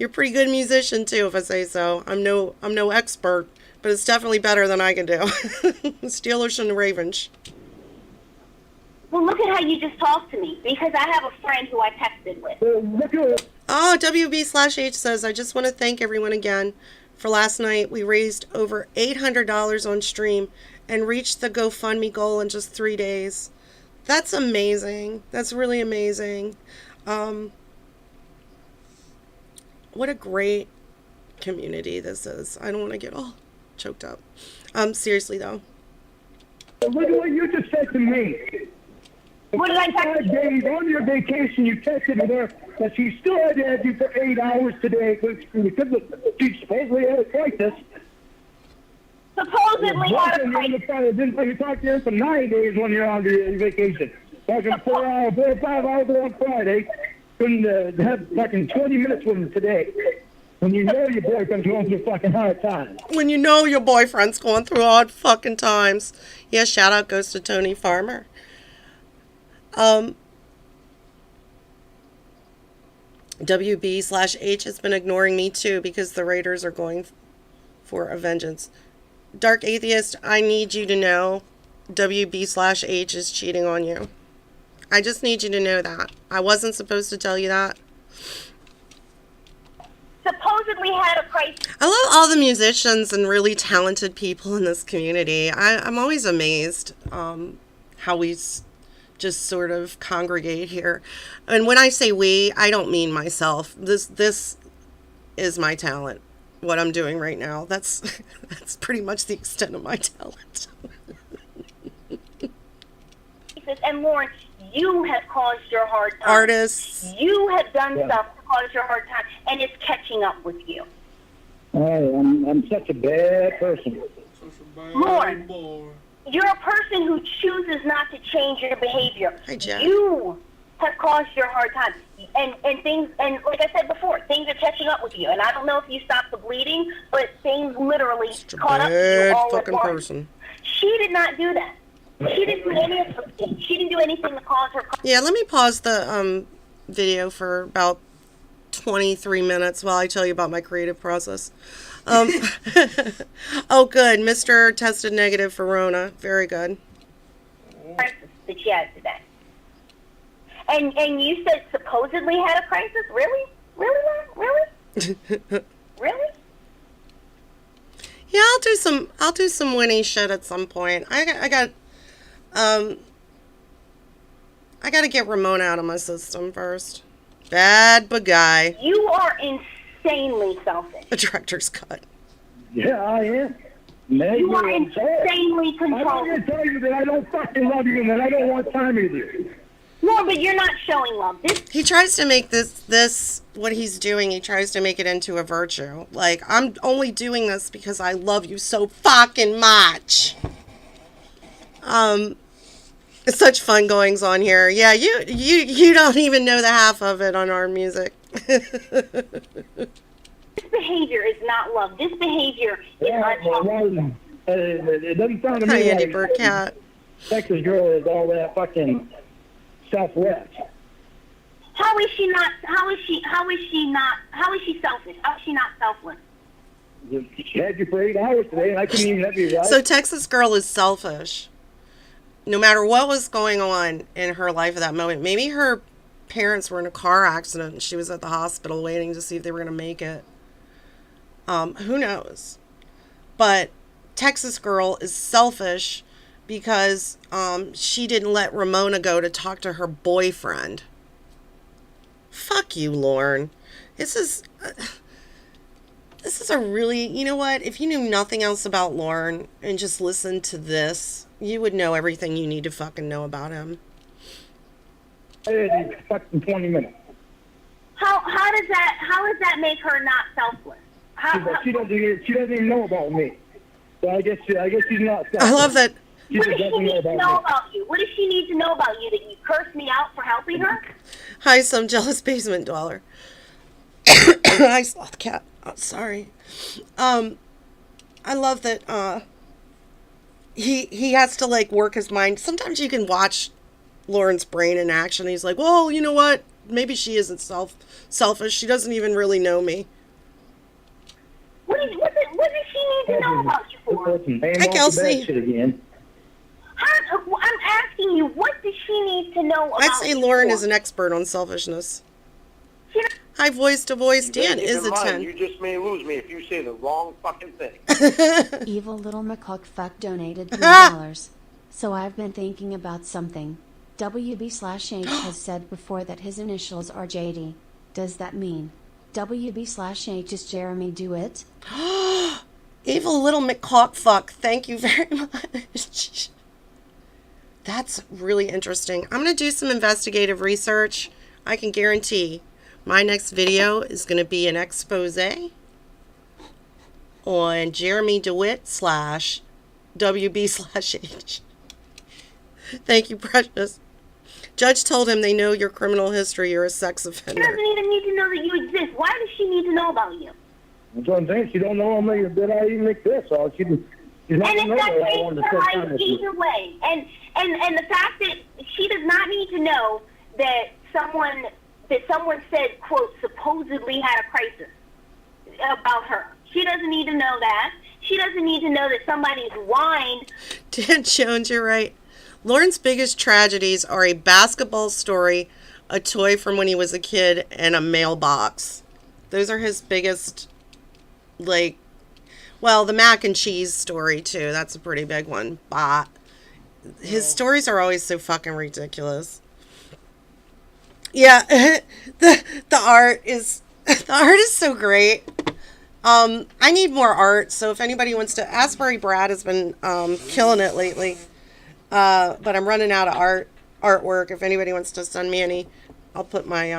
a pretty good musician too, if I say so. I'm no expert, but it's definitely better than I can do. Steelers and Ravens. Well, look at how you just talked to me, because I have a friend who I texted with. Well, look at Oh, WB/H says, I just want to thank everyone again for last night. We raised over $800 on stream and reached the GoFundMe goal in just 3 days. That's amazing. That's really amazing. What a great community this is. I don't want to get all choked up. Seriously though. Look at what you just said to me. What did I text 5 days on your vacation, you texted with her that she still had to have you for 8 hours today because she supposedly had a crisis. Supposedly had a You're on crisis. the phone. Didn't you talk to him for 9 days when you're on your vacation. Talking 4 hours, 4 or 5 hours on Friday. Couldn't have fucking 20 minutes with him today. When you know your boyfriend's going through fucking hard times. When you know your boyfriend's going through hard fucking times. Yeah, shout out goes to Tony Farmer. WB/H has been ignoring me too because the Raiders are going for a vengeance. Dark Atheist, I need you to know WB/H is cheating on you. I just need you to know that. I wasn't supposed to tell you that. Supposedly had a crisis. I love all the musicians and really talented people in this community. I'm always amazed how we just sort of congregate here. And when I say we, I don't mean myself. This is my talent. What I'm doing right now. That's pretty much the extent of my talent. And Lorne, you have caused your hard time. Artists. You have done stuff to cause your hard time, and it's catching up with you. I'm such a bad person. Lorne, you're a person who chooses not to change your behavior. Hi, Jeff. You have caused your hard time. And things, and like I said before, things are catching up with you. And I don't know if you stopped the bleeding, but things literally caught up to you all at once. Person. She did not do that. She didn't do anything to cause her. Yeah, let me pause the video for about 23 minutes while I tell you about my creative process. Oh, good. Mr. tested negative for Rona. Very good. Crisis that she had today. And you said supposedly had a crisis? Really? Really? Really? Yeah, I'll do some Winnie shit at some point. I got to get Ramona out of my system first. Bad guy. You are insanely selfish. The director's cut. Yeah, I am. Maybe You are I'm sad. insanely I'm not controlling. going to tell you that I don't fucking love you and that I don't want time with you. No, but you're not showing love. He tries to make this what he's doing, he tries to make it into a virtue. Like, I'm only doing this because I love you so fucking much. Such fun goings on here. Yeah, you don't even know the half of it on our music. This behavior is not love. This behavior is unhealthy. It doesn't sound to Hi, me Andy like Burkett. Texas girl is all that fucking selfless. How is she not? How is she selfish? How is she not selfless? She had you for 8 hours today, and I couldn't even have you right. So Texas girl is selfish. No matter what was going on in her life at that moment, maybe her parents were in a car accident and she was at the hospital waiting to see if they were going to make it. Who knows? But Texas girl is selfish because she didn't let Ramona go to talk to her boyfriend. Fuck you, Lorne. This is a really, you know what? If you knew nothing else about Lorne and just listened to this, you would know everything you need to fucking know about him. In fucking 20 minutes. How does that make her not selfless? She doesn't even know about me. So I guess she's not selfless. I love that. She What does doesn't she need to know me. about you? What does she need to know about you? That you cursed me out for helping her? Hi, some jealous basement dweller. Hi, sloth cat. Oh, sorry. I love that he has to like work his mind. Sometimes you can watch Lauren's brain in action. He's like, well, you know what? Maybe she isn't selfish. She doesn't even really know me. What does she need to know about you for? Hi, Kelsey. I'm asking you, what does she need to know about I'd say you Lauren for? is an expert on selfishness. She- Hi, voice to voice. Dan Keep is in a mind, 10. You just may lose me if you say the wrong fucking thing. Evil little McCockfuck donated $3. So I've been thinking about something. WB/H has said before that his initials are JD. Does that mean WB/H is Jeremy Dewitt? Evil little McCockfuck. Thank you very much. That's really interesting. I'm going to do some investigative research. I can guarantee My next video is going to be an expose on Jeremy DeWitt / WB/H. Thank you, Precious. Judge told him they know your criminal history. You're a sex She offender. doesn't even need to know that you exist. Why does she need to know about you? That's what I'm saying. She don't know that I even exist. So she's not And gonna it's know not that I changed wanted to her spend time life with you. either way. And the fact that she does not need to know that someone said, quote, supposedly had a crisis about her. She doesn't need to know that. She doesn't need to know that somebody's whined. Dan Jones, you're right. Lorne's biggest tragedies are a basketball story, a toy from when he was a kid, and a mailbox. Those are his biggest, like, well, the mac and cheese story, too. That's a pretty big one. But his stories are always so fucking ridiculous. Yeah, the art is so great. I need more art, so if anybody wants to, Asbury Brad has been killing it lately. But I'm running out of artwork. If anybody wants to send me any, I'll put my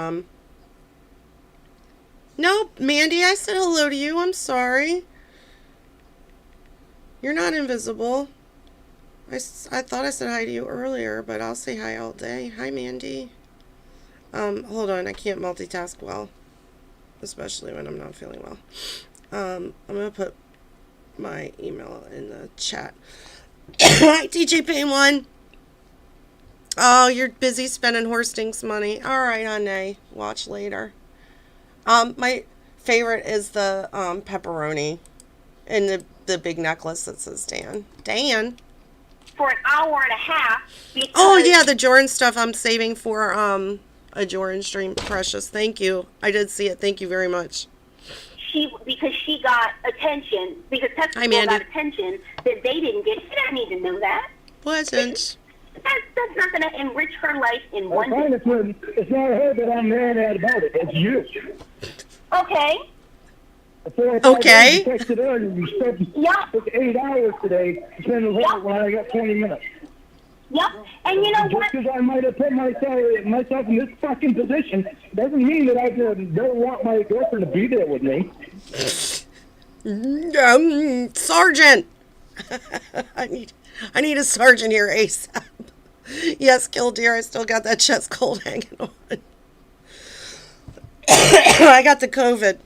No, Mandy, I said hello to you. I'm sorry. You're not invisible. I thought I said hi to you earlier, but I'll say hi all day. Hi, Mandy. Hold on, I can't multitask well, especially when I'm not feeling well. I'm gonna put my email in the chat. Hi, TJ Payne 1. Oh, you're busy spending Horstings money. All right, honey. Watch later. My favorite is the pepperoni and the big necklace that says Dan. Dan. For an hour and a half. Because Oh yeah, the Jordan stuff I'm saving for a Jordan stream. Precious. Thank you. I did see it. Thank you very much. Because she got attention, because Texas Hi, Girl Mandy. got attention that they didn't get. She doesn't need to know that. Wasn't. That's not going to enrich her life in I'm one fine. day. It's not her that I'm mad at about it. It's you. Okay. Okay. You texted her and you spent Yeah. 8 hours today. Spend a Yeah. when I got 20 minutes. Yep. And you know Just what? because I might have put myself in this fucking position doesn't mean that I don't want my girlfriend to be there with me. Sergeant. I need a sergeant here ASAP. Yes, Killdeer, I still got that chest cold hanging on. I got the COVID.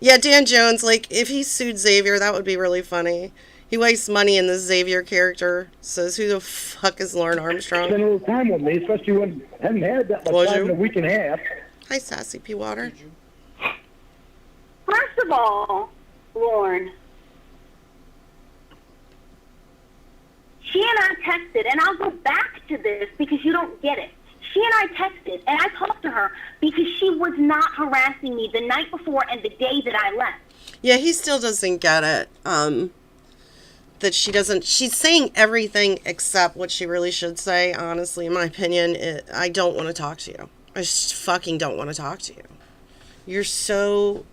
Yeah, Dan Jones, like, if he sued Xavier, that would be really funny. He wastes money in this Xavier character. Says, who the fuck is Lorne Armstrong? Spend a little time with me, especially when I haven't had that much Was time you? in a week and a half. Hi, Sassy P. Water. First of all, Lorne, she and I texted, and I'll go back to this because you don't get it. She and I texted, and I talked to her because she was not harassing me the night before and the day that I left. Yeah, he still doesn't get it. That she doesn't, she's saying everything except what she really should say, honestly, in my opinion. I don't want to talk to you. I just fucking don't want to talk to you. You're so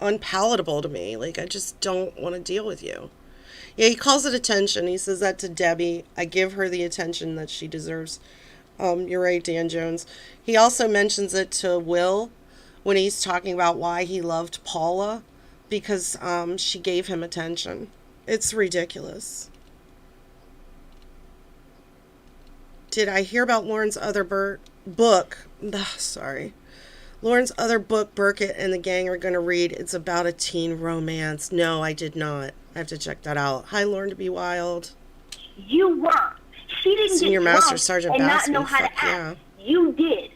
unpalatable to me. Like, I just don't want to deal with you. Yeah, he calls it attention. He says that to Debbie. I give her the attention that she deserves. You're right, Dan Jones. He also mentions it to Will when he's talking about why he loved Paula, because she gave him attention. It's ridiculous. Did I hear about Lauren's other book? Sorry. Lauren's other book, Burkett and the gang are going to read. It's about a teen romance. No, I did not. I have to check that out. Hi, Lauren to be wild. You were. She didn't Senior get Master drunk Sergeant and not Bassman, know how to fuck act. You did.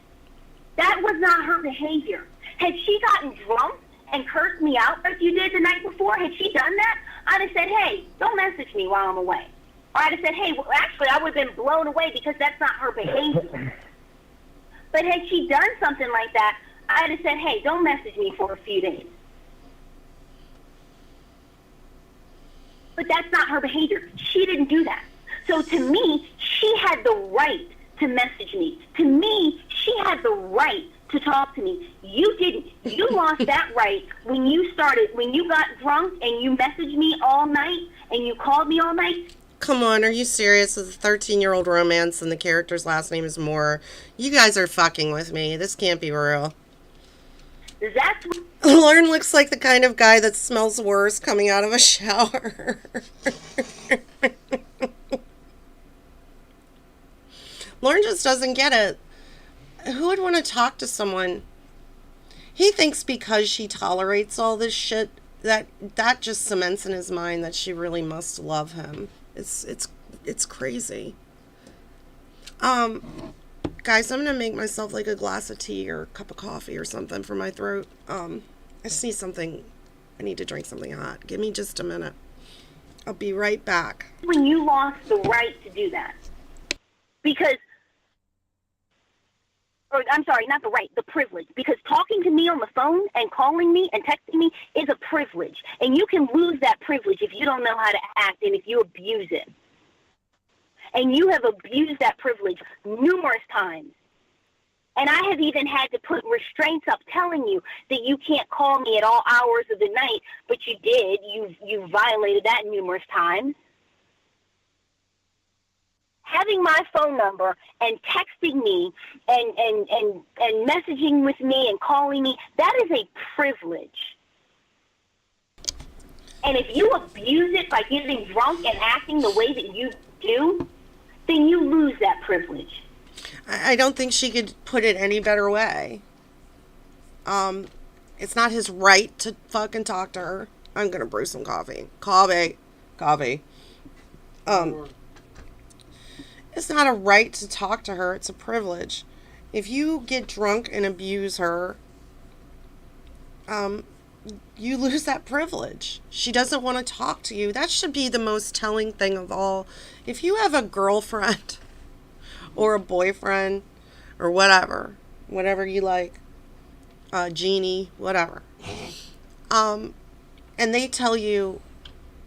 That was not her behavior. Had she gotten drunk and cursed me out like you did the night before, had she done that, I'd have said, hey, don't message me while I'm away. Or I'd have said, hey, well, actually, I would have been blown away because that's not her behavior. But had she done something like that, I'd have said, hey, don't message me for a few days. But that's not her behavior. She didn't do that. So to me, she had the right to message me. To me, she had the right to talk to me. You didn't. You lost that right when you got drunk and you messaged me all night and you called me all night. Come on, are you serious? It's a 13-year-old romance and the character's last name is Moore. You guys are fucking with me. This can't be real. That's Lorne looks like the kind of guy that smells worse coming out of a shower. Lorne just doesn't get it. Who would want to talk to someone? He thinks because she tolerates all this shit that just cements in his mind that she really must love him. It's crazy. Guys, I'm gonna make myself like a glass of tea or a cup of coffee or something for my throat. I just need something. I need to drink something hot. Give me just a minute. I'll be right back. when you lost the right to do that. Because, or I'm sorry, not the right, the privilege. Because talking to me on the phone and calling me and texting me is a privilege. And you can lose that privilege if you don't know how to act and if you abuse it. And you have abused that privilege numerous times. And I have even had to put restraints up telling you that you can't call me at all hours of the night, but you did. You violated that numerous times. Having my phone number and texting me and messaging with me and calling me, that is a privilege. And if you abuse it by getting drunk and acting the way that you do, then you lose that privilege. I don't think she could put it any better way. It's not his right to fucking talk to her. I'm gonna brew some coffee. Coffee. It's not a right to talk to her. It's a privilege. If you get drunk and abuse her, you lose that privilege. She doesn't want to talk to you. That should be the most telling thing of all. If you have a girlfriend or a boyfriend or whatever you like, genie, whatever, and they tell you,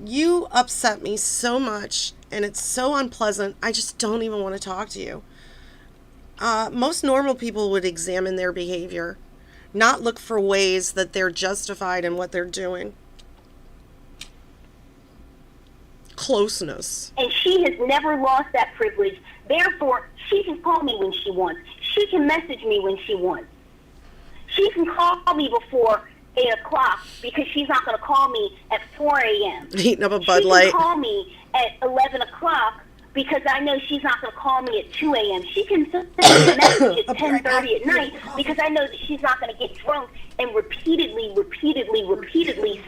you upset me so much and it's so unpleasant, I just don't even want to talk to you. Most normal people would examine their behavior, not look for ways that they're justified in what they're doing. Closeness. And she has never lost that privilege. Therefore, she can call me when she wants. She can message me when she wants. She can call me before 8 o'clock because she's not going to call me at 4 a.m. Heating up a Bud Light. She can call me at 11 o'clock because I know she's not going to call me at 2 a.m. She can send me a message at 10:30 at night because I know that she's not going to get drunk and repeatedly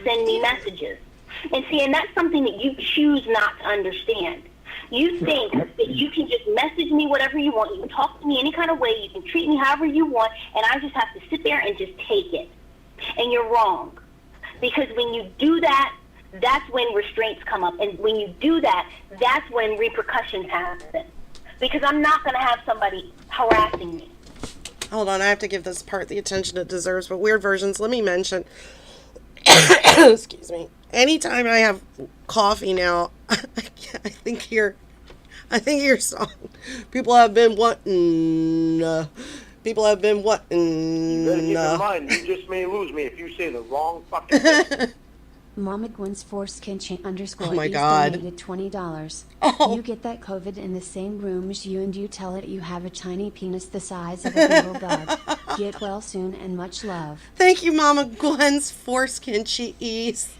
send me messages. And see, and that's something that you choose not to understand. You think that you can just message me whatever you want. You can talk to me any kind of way. You can treat me however you want. And I just have to sit there and just take it. And you're wrong. Because when you do that, that's when restraints come up. And when you do that, that's when repercussions happen. Because I'm not going to have somebody harassing me. Hold on, I have to give this part the attention it deserves. But weird versions, let me mention. Excuse me. Anytime I have coffee now, I think your song. People have been wanting. People have been wanting. You better keep in mind, you just may lose me if you say the wrong fucking thing. Mama Gwen's foreskin _ Oh my East God. donated $20. Oh. You get that COVID in the same room as you and you tell it you have a tiny penis the size of a beetle bug. Get well soon and much love. Thank you, Mama Gwen's foreskin cheese.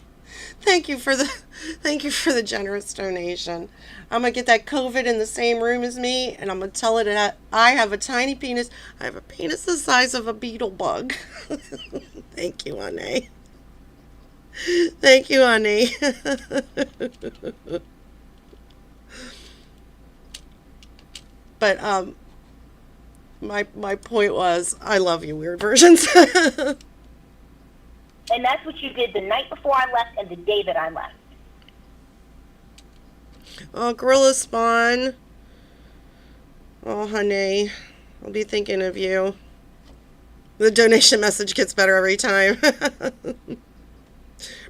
Thank you for the generous donation. I'm gonna get that COVID in the same room as me, and I'm gonna tell it that I have a tiny penis. I have a penis the size of a beetle bug. Thank you, honey. Thank you, honey. But my point was, I love you, weird versions. And that's what you did the night before I left and the day that I left. Oh, Gorilla Spawn. Oh, honey. I'll be thinking of you. The donation message gets better every time.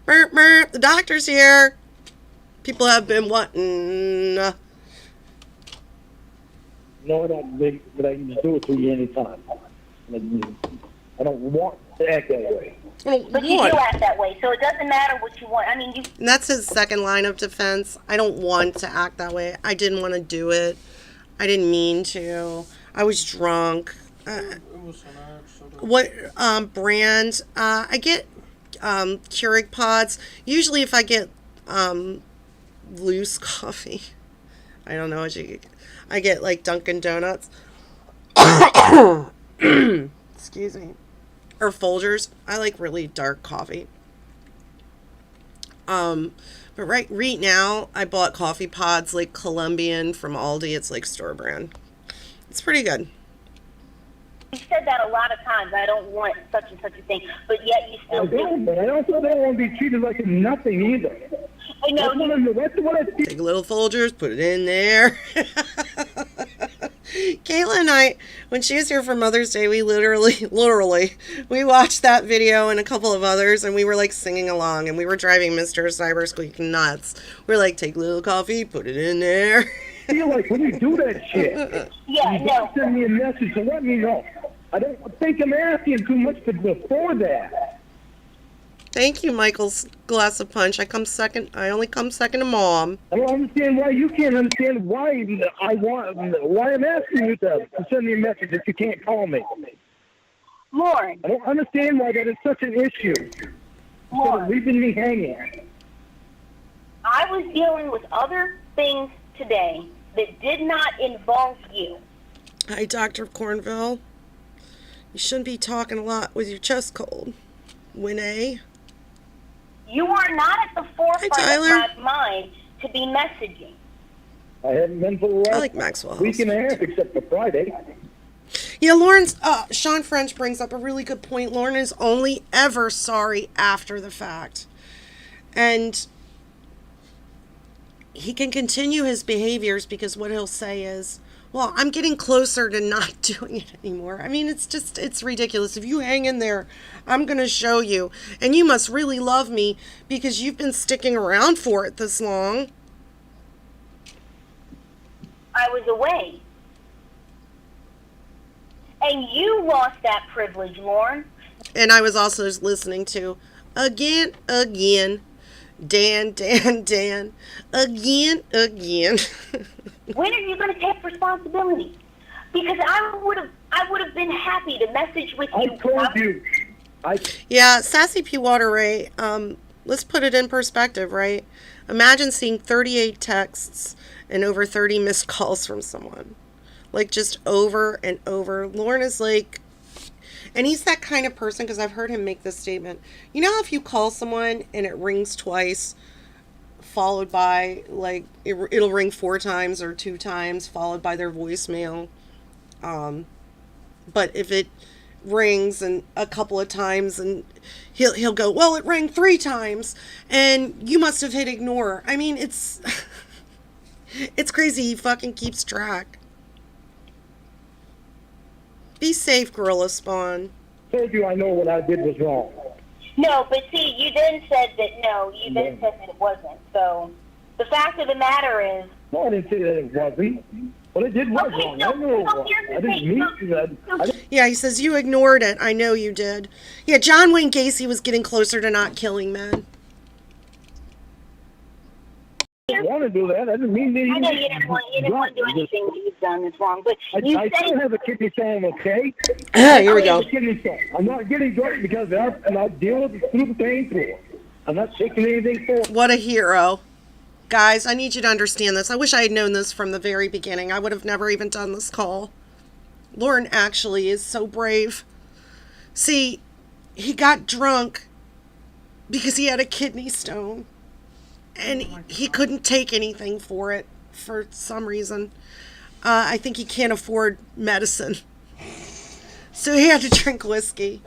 Burp, burp. The doctor's here. People have been wanting. No, but I can just do it to you anytime. I don't want to act that way. But you do act that way, so it doesn't matter what you want. I mean, you. And that's his second line of defense. I don't want to act that way. I didn't want to do it. I didn't mean to. I was drunk. It was an accident. What brand? I get Keurig pods. Usually, if I get loose coffee, I don't know what you get. I get like Dunkin' Donuts. Excuse me. Or Folgers. I like really dark coffee. But right now, I bought coffee pods like Colombian from Aldi. It's like store brand. It's pretty good. You said that a lot of times. I don't want such and such a thing, but yet you still do. But I also don't want to be treated like a nothing either. I know. That's what I feel. Take little Folgers, put it in there. Kayla and I, when she was here for Mother's Day, we literally, we watched that video and a couple of others, and we were like singing along, and we were driving Mr. Cybersqueak nuts. We're like, take a little coffee, put it in there. I feel like when you do that shit, Yeah, you no. send me a message to let me know. I don't think I'm asking too much before that. Thank you, Michael's glass of punch. I only come second to Mom. I don't understand why you can't understand why I'm asking you to send me a message if you can't call me. Lorne, I don't understand why that is such an issue. Instead of Lorne, leaving me hanging. I was dealing with other things today that did not involve you. Hi, Dr. Cornville. You shouldn't be talking a lot with your chest cold. Winnie. You are not at the forefront Hi, of Tyler. my mind to be messaging. I haven't been for the last I like Maxwell week and a half except for Friday. Yeah, Lauren's, Sean French brings up a really good point. Lorne is only ever sorry after the fact. And he can continue his behaviors because what he'll say is, well, I'm getting closer to not doing it anymore. I mean, it's ridiculous. If you hang in there, I'm going to show you. And you must really love me because you've been sticking around for it this long. I was away. And you lost that privilege, Lorne. And I was also just listening to, again, Dan, again. When are you going to take responsibility? Because I would have been happy to message with I you. told you. Yeah, Sassy P. Water Ray, let's put it in perspective, right? Imagine seeing 38 texts and over 30 missed calls from someone. Like, just over and over. Lorne is like, and he's that kind of person, because I've heard him make this statement. You know, if you call someone and it rings twice, followed by, like, it'll ring 4 times or 2 times, followed by their voicemail. But if it rings and a couple of times and he'll go, well, it rang 3 times and you must have hit ignore. I mean, it's it's crazy. He fucking keeps track. Be safe, Gorilla Spawn. Told you I know what I did was wrong. No, but see, you then said that no, you then said that it wasn't. So the fact of the matter is... No, I didn't say that it wasn't. What I did was wrong. I know it was. I didn't mean to. Yeah, he says, you ignored it. I know you did. Yeah, John Wayne Gacy was getting closer to not killing men. I didn't want to do that. I didn't mean to. I know you didn't want to do anything that you've done that's wrong, but you I said... still have a kidney stone, okay? Here we go. I have a kidney stone. I'm not getting drunk because I'm not dealing with the pain for it. I'm not taking anything for it. What a hero. Guys, I need you to understand this. I wish I had known this from the very beginning. I would have never even done this call. Lorne actually is so brave. See, he got drunk because he had a kidney stone. And he couldn't take anything for it for some reason. I think he can't afford medicine. So he had to drink whiskey.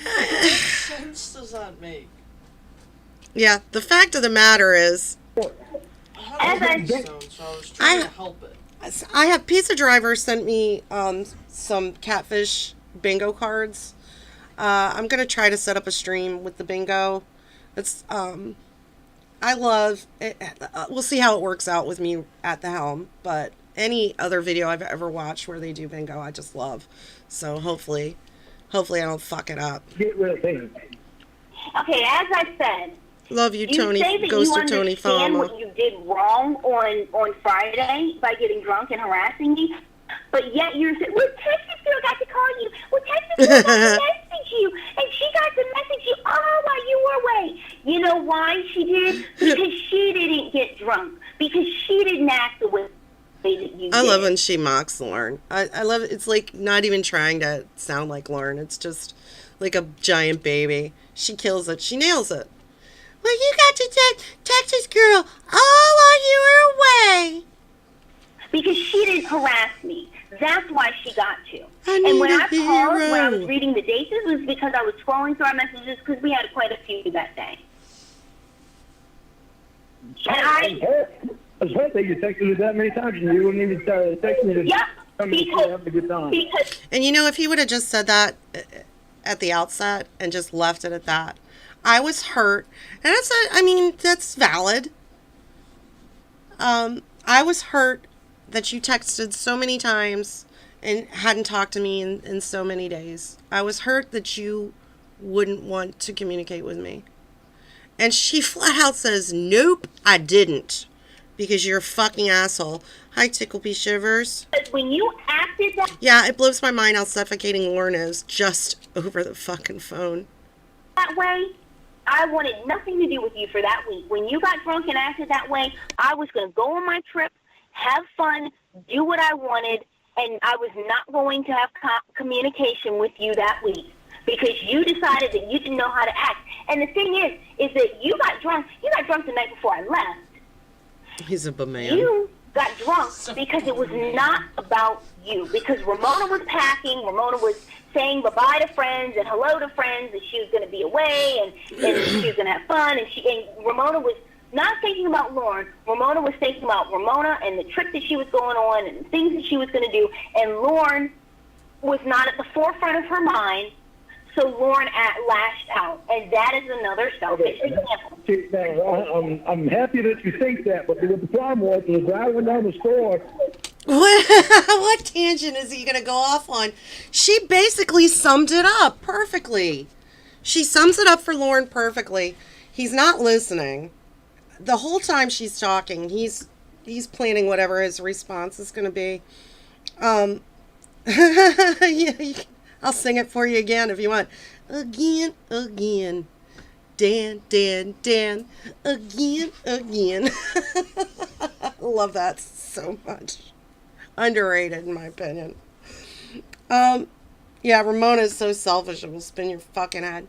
What sense does that make? Yeah, the fact of the matter is, I had a stone, so I was trying to help it. I have Pizza Driver sent me some catfish bingo cards. I'm going to try to set up a stream with the bingo. It's I love it. We'll see how it works out with me at the helm, but any other video I've ever watched where they do bingo, I just love. So hopefully I don't fuck it up. Get rid of things. Okay, as I said, Love you, you Tony. say that Goes you to Tony understand Fama. what you did wrong on Friday by getting drunk and harassing me, but yet you're saying, well, Texas girl got to call you. Well, Texas girl got to message you, and she got to message you all while you were away. You know why she did? Because she didn't get drunk. Because she didn't act the way that you did. I love when she mocks Lorne. I love it. It's like not even trying to sound like Lorne. It's just like a giant baby. She kills it. She nails it. Well, you got to Texas girl all while you were away. Because she didn't harass me. That's why she got to. I And when need I a paused, when I was hero. reading the dates, it was because I was scrolling through our messages because we had quite a few that day. And I was hurt that you texted her that many times and you wouldn't even text me to Yep, tell me to have a good time. because And you know, if he would have just said that at the outset and just left it at that, I was hurt, and that's valid. I was hurt that you texted so many times and hadn't talked to me in so many days. I was hurt that you wouldn't want to communicate with me. And she flat out says, nope, I didn't. Because you're a fucking asshole. Hi, Tickleby Shivers. when you acted that Yeah, it blows my mind how suffocating Lorne is just over the fucking phone. way, I wanted nothing to do with you for that week. When you got drunk and acted that way, I was going to go on my trip, have fun, do what I wanted, and I was not going to have communication with you that week because you decided that you didn't know how to act. And the thing is that you got drunk the night before I left. He's a man. You got drunk because it was not about you. Because Ramona was packing, Ramona was saying bye-bye to friends and hello to friends, and she was going to be away, and she was going to have fun, and Ramona was not thinking about Lorne. Ramona was thinking about Ramona and the trip that she was going on and the things that she was going to do, and Lorne was not at the forefront of her mind, so Lorne lashed out, and that is another selfish example. See, now, I'm happy that you think that, but what the problem was I went down the store. What tangent is he going to go off on? She basically summed it up perfectly. She sums it up for Lorne perfectly. He's not listening. The whole time she's talking, he's planning whatever his response is going to be. Yeah, I'll sing it for you again if you want. Again, again. Dan, Dan, Dan. Again, again. I love that so much. Underrated, in my opinion. Yeah, Ramona is so selfish it will spin your fucking head.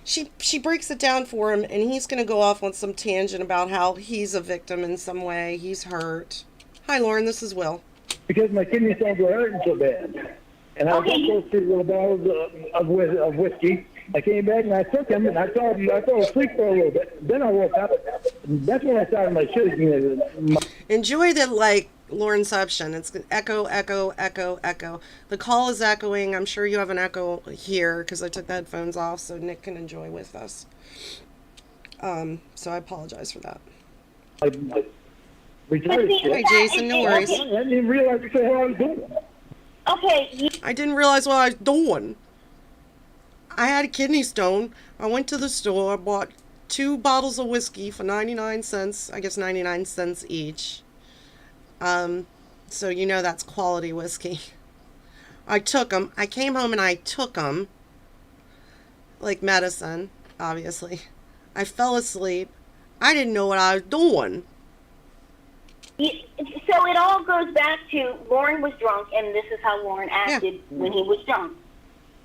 She breaks it down for him, and he's going to go off on some tangent about how he's a victim in some way. He's hurt. Hi, Lorne. This is Will. Because my kidney stones were hurting so bad. And I Okay. got those 3 little bottles of whiskey. I came back and I took them and I fell asleep for a little bit. Then I woke up. That's when I started my shaking. Enjoy the, Lorneception. It's echo, echo, echo, echo. The call is echoing. I'm sure you have an echo here because I took the headphones off so Nick can enjoy with us. So I apologize for that. Hi, Jason. No worries. I didn't even realize what the hell I was doing. Okay, I didn't realize what I was doing. I had a kidney stone. I went to the store, bought 2 bottles of whiskey for 99 cents. I guess 99 cents each. So you know that's quality whiskey. I took them. I came home and I took them. Like medicine, obviously. I fell asleep. I didn't know what I was doing. so it all goes back to Lorne was drunk, and this is how Lorne acted when he was drunk.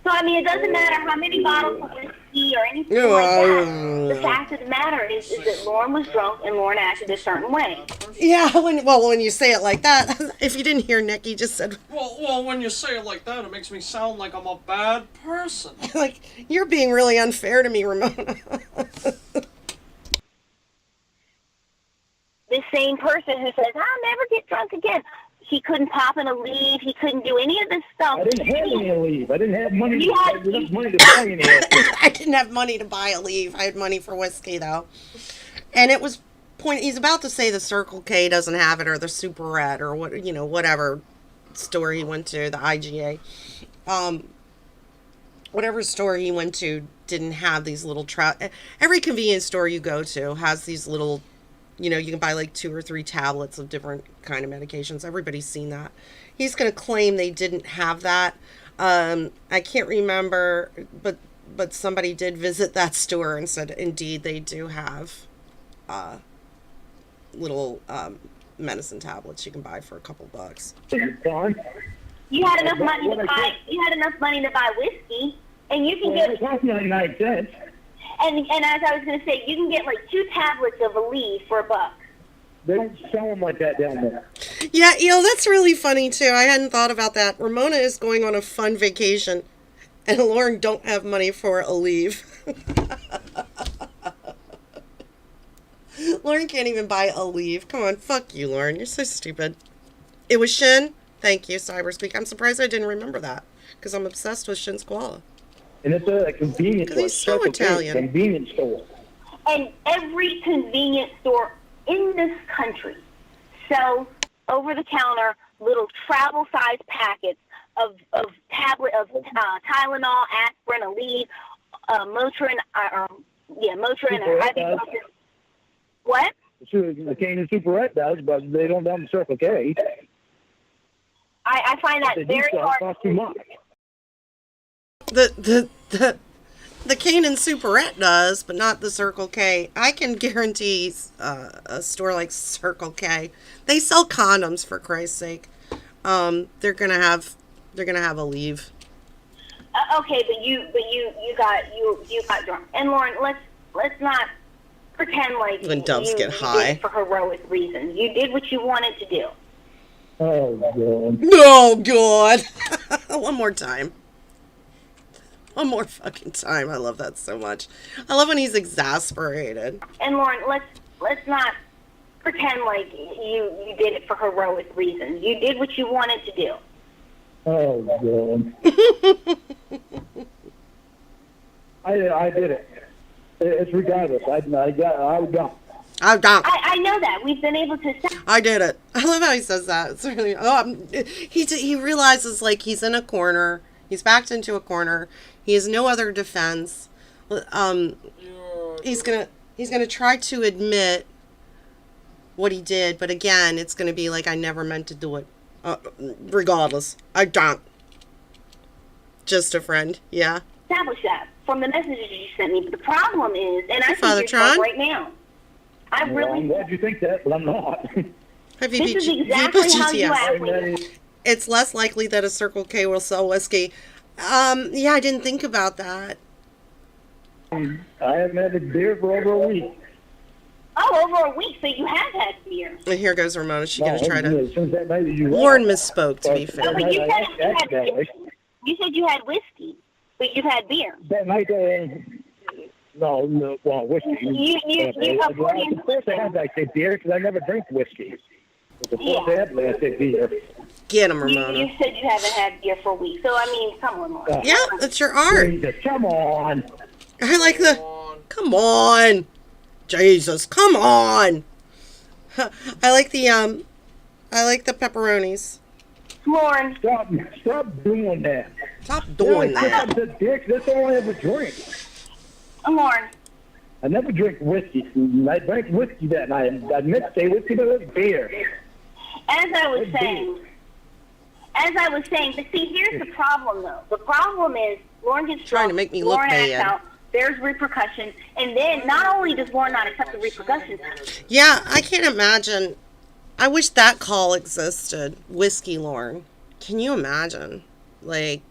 So, I mean, it doesn't matter how many bottles of whiskey or anything like that. The fact of the matter is that Lorne was drunk and Lorne acted a certain way. Yeah, when you say it like that, if you didn't hear Nick, he just said, Well, when you say it like that, it makes me sound like I'm a bad person. like, you're being really unfair to me, Ramona. This same person who says, I'll never get drunk again. He couldn't pop in a leave. He couldn't do any of this stuff. I didn't have any leave. I didn't have money. You I had- didn't have money to buy any. I didn't have money to buy a leave. I had money for whiskey, though. And it was he's about to say the Circle K doesn't have it, or the Super Red, or whatever store he went to, the IGA. whatever store he went to didn't have these little every convenience store you go to has these little, you can buy like 2 or 3 tablets of different kind of medications. Everybody's seen that. He's going to claim they didn't have that. I can't remember, but somebody did visit that store and said indeed they do have little medicine tablets you can buy for a couple bucks. You had enough money to buy. You had enough money to buy whiskey, and you can get. It's not 99 cents. And as I was going to say, you can get like 2 tablets of Aleve for $1. They don't sell them like that down there. Yeah, that's really funny too. I hadn't thought about that. Ramona is going on a fun vacation, and Lorne don't have money for Aleve. Lorne can't even buy Aleve. Come on, fuck you, Lorne. You're so stupid. It was Shin. Thank you, Cyberspeak. I'm surprised I didn't remember that because I'm obsessed with Shin Squala. And it's a convenience store. He's so Italian. Convenience store. And every convenience store in this country sells over-the-counter little travel-sized packets of Tylenol, aspirin, Aleve, Motrin, Motrin, or ibuprofen. What? The Cane and Superette does, but they don't down the Circle K. I find that very hard. Cost too much. The Cane and Superette does, but not the Circle K. I can guarantee a store like Circle K, they sell condoms, for Christ's sake. They're gonna have Aleve. Okay, but you got drunk. And Lorne, let's not pretend like when doves get you high did it for heroic reasons. You did what you wanted to do. Oh God! Oh God! One more time. One more fucking time. I love that so much. I love when he's exasperated. And Lorne, let's not pretend like you did it for heroic reasons. You did what you wanted to do. Oh God! I did it. It's regardless. I was done. I'm done. I know that. We've been able to. I did it. I love how he says that. It's really. He realizes like he's in a corner. He's backed into a corner. He has no other defense. He's gonna try to admit what he did, but again, it's gonna be like I never meant to do it. Regardless, I don't. Just a friend. Yeah. Establish that from the messages you sent me. But the problem is, and I Father think you're Tron? right now. I'm glad you think that, but I'm not. This is exactly how you act. It's less likely that a Circle K will sell whiskey. Yeah, I didn't think about that. I haven't had a beer for over a week. Oh, over a week, so you have had beer. And here goes Ramona. She's going to try to... Since that night that you Lauren misspoke, to be No, fair. but you said you had whiskey, but you've had beer. That night, no, well, whiskey. Of course I had that beer, because I never drink whiskey. Of course I had that beer. Get him, Ramona. You said you haven't had beer for a week, so I mean, come on, Lauren. Yeah, that's your art. Jesus, come on. I like the... Come on. Jesus, come on. I like the pepperonis. Lauren. Stop doing that. Stop doing that. That's all I ever drink. Lauren. I never drink whiskey. I drank whiskey that night. I meant to say whiskey, but it was beer. As I was saying, but see, here's the problem, though. The problem is Lauren gets drunk, trying to make me look Lauren acts bad. out, there's repercussions, and then not only does Lauren not accept the repercussions. Yeah, I can't imagine. I wish that call existed. Whiskey Lauren. Can you imagine? Like,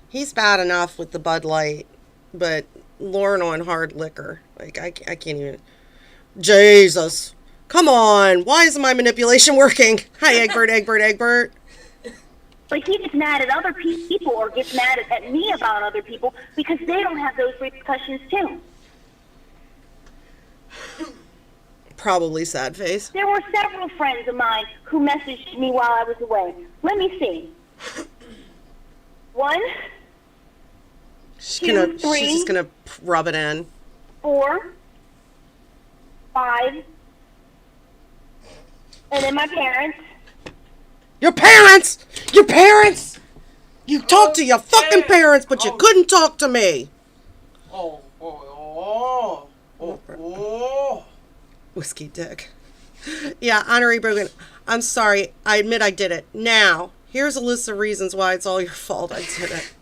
he's bad enough with the Bud Light, but Lauren on hard liquor. Like, I can't even. Jesus. Come on. Why isn't my manipulation working? Hi, Egbert. But he gets mad at other people or gets mad at me about other people because they don't have those repercussions too. Probably sad face. There were several friends of mine who messaged me while I was away. Let me see. 1, She's 2, 3, just gonna rub it in. 4, 5, and then my parents. Your parents! You talked to your fucking parents, but you couldn't talk to me. Whiskey dick. Yeah, Honorary Brogan, I'm sorry. I admit I did it. Now, here's a list of reasons why it's all your fault I did it.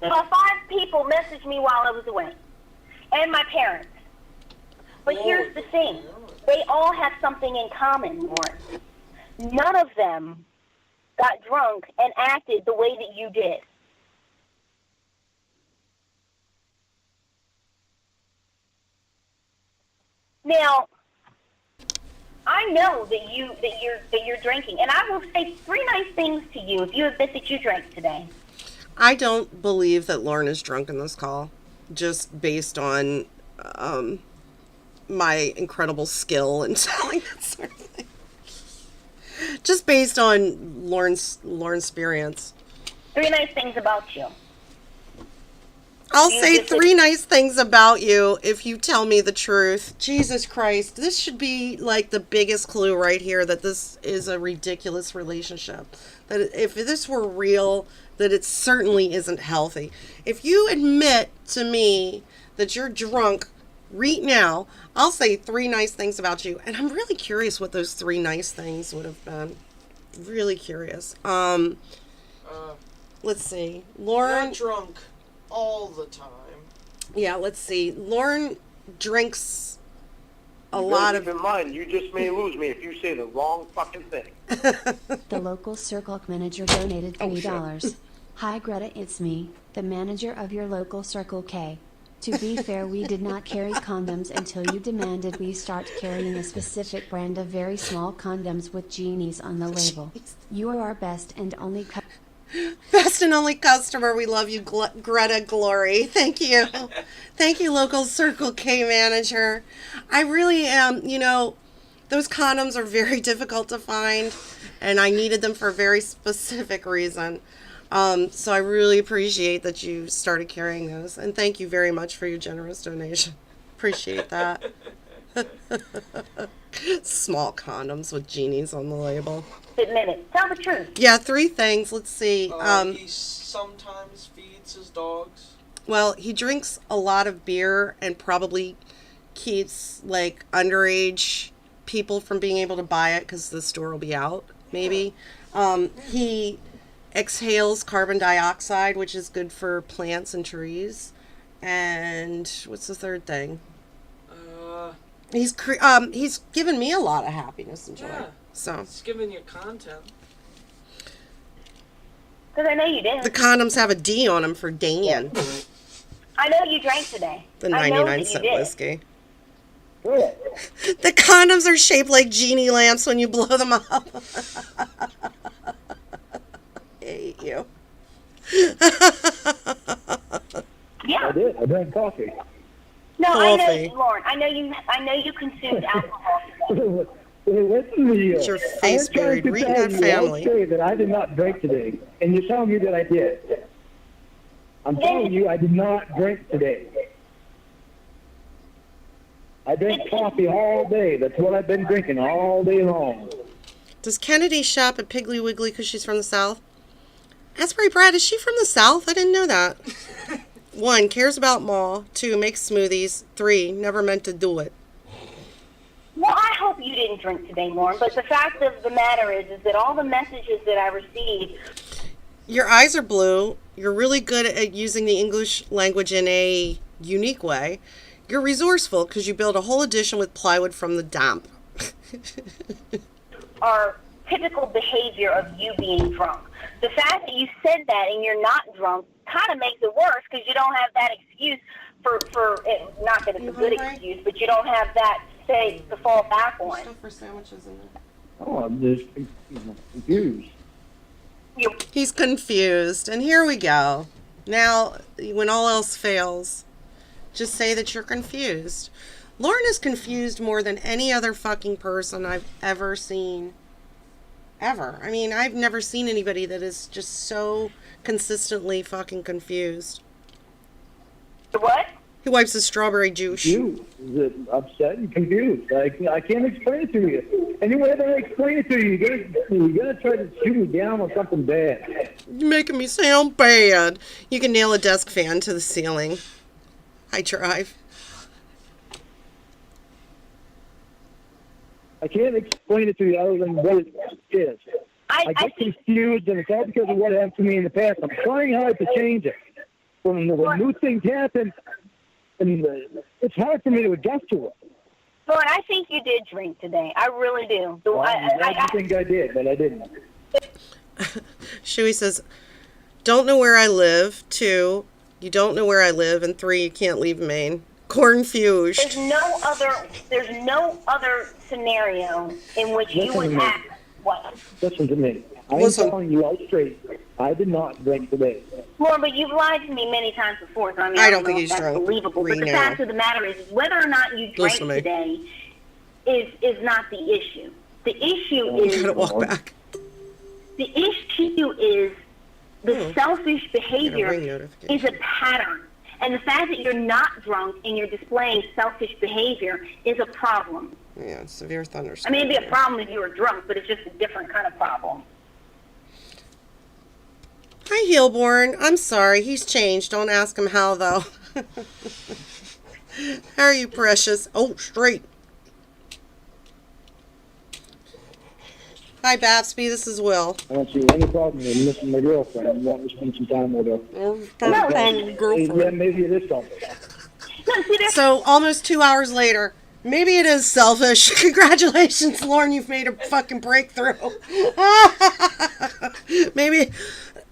Well, 5 people messaged me while I was away, and my parents. But here's the thing. They all have something in common, Lorne. None of them got drunk and acted the way that you did. Now, I know that you're drinking, and I will say 3 nice things to you if you admit that you drank today. I don't believe that Lorne is drunk in this call, just based on my incredible skill in telling that sort of thing. Just based on Lorne's experience. 3 nice things about you. I'll say 3 nice things about you if you tell me the truth. Jesus Christ. This should be like the biggest clue right here that this is a ridiculous relationship. That if this were real, that it certainly isn't healthy. If you admit to me that you're drunk right now, I'll say 3 nice things about you. And I'm really curious what those 3 nice things would have been. Really curious. Let's see. Lorne... Not drunk all the time. Yeah, let's see. Lorne drinks a lot of... Keep in mind, you just may lose me if you say the wrong fucking thing. The local Circle K manager donated $3. Hi Greta, it's me, the manager of your local Circle K. To be fair, we did not carry condoms until you demanded we start carrying a specific brand of very small condoms with genies on the label. You are our best and only customer. We love you, Greta Glory. Thank you. Thank you, local Circle K manager. I really am, those condoms are very difficult to find, and I needed them for a very specific reason. So I really appreciate that you started carrying those, and thank you very much for your generous donation. Appreciate that. Small condoms with genies on the label. Admit it. Tell the truth. Yeah, 3 things. Let's see. He sometimes feeds his dogs. Well, he drinks a lot of beer and probably keeps like underage people from being able to buy it because the store will be out. Maybe. He exhales carbon dioxide, which is good for plants and trees. And what's the 3rd thing? He's given me a lot of happiness and joy. Yeah. So It's giving you content. Because I know you did. the condoms have a D on them for Dan. I know you drank today. The I know 99 that you cent did. whiskey. The condoms are shaped like genie lamps when you blow them up. I hate you. Yeah. I did. I drank coffee. No, I Coffee. know, Lorne. I know you consumed alcohol today. Listen to you. It's your I face was trying buried to right in tell that you family. all day that I did not drink today, and you're telling me that I did. I'm telling you I did not drink today. I drank coffee all day. That's what I've been drinking all day long. Does Kennedy shop at Piggly Wiggly because she's from the South? Asbury Brad, is she from the South? I didn't know that. 1, cares about Ma. 2, makes smoothies. 3, never meant to do it. Well, I hope you didn't drink today, Lorne, but the fact of the matter is that all the messages that I received... Your eyes are blue. You're really good at using the English language in a unique way. You're resourceful because you build a whole edition with plywood from the dump. are typical behavior of you being drunk. The fact that you said that and you're not drunk kind of makes it worse because you don't have that excuse for it. Not that it's a good excuse, but you don't have that to fall back on. Stuff for sandwiches in there. Oh, I'm just confused. He's confused, and here we go. Now, when all else fails, just say that you're confused. Lorne is confused more than any other fucking person I've ever seen. Ever. I mean, I've never seen anybody that is just so consistently fucking confused. What? He wipes his strawberry juice. You upset and confused. I can't explain it to you. Any way that I explain it to you, you're gonna try to shoot me down on something bad. You're making me sound bad. You can nail a desk fan to the ceiling. I drive. I can't explain it to you other than what it is. I get confused, and it's all because of what happened to me in the past. I'm trying hard to change it. When new things happen, and it's hard for me to adjust to it. Lord, I think you did drink today. I really do. I think I did, but I didn't. Shuey says, don't know where I live. 2, you don't know where I live. And 3, you can't leave Maine. Cornfused. There's no other scenario in which you would act. What? Listen to me. I'm telling you out straight. I did not drink today. Lord, but you've lied to me many times before, so I don't think know he's if that's drunk. believable. But the fact of the matter is whether or not you drank today is not the issue. The issue is... You gotta walk back. The issue is the selfish behavior is a pattern. And the fact that you're not drunk and you're displaying selfish behavior is a problem. Yeah, severe thunderstorm. I mean, it'd be a problem if you were drunk, but it's just a different kind of problem. Hi, Heelborn. I'm sorry. He's changed. Don't ask him how, though. How are you, precious? Oh, straight. Hi, Babsby. This is Will. I don't see any problem with missing my girlfriend. I want to spend some time with her. Yeah, maybe it is selfish. So, almost 2 hours later, maybe it is selfish. Congratulations, Lorne. You've made a fucking breakthrough. Maybe...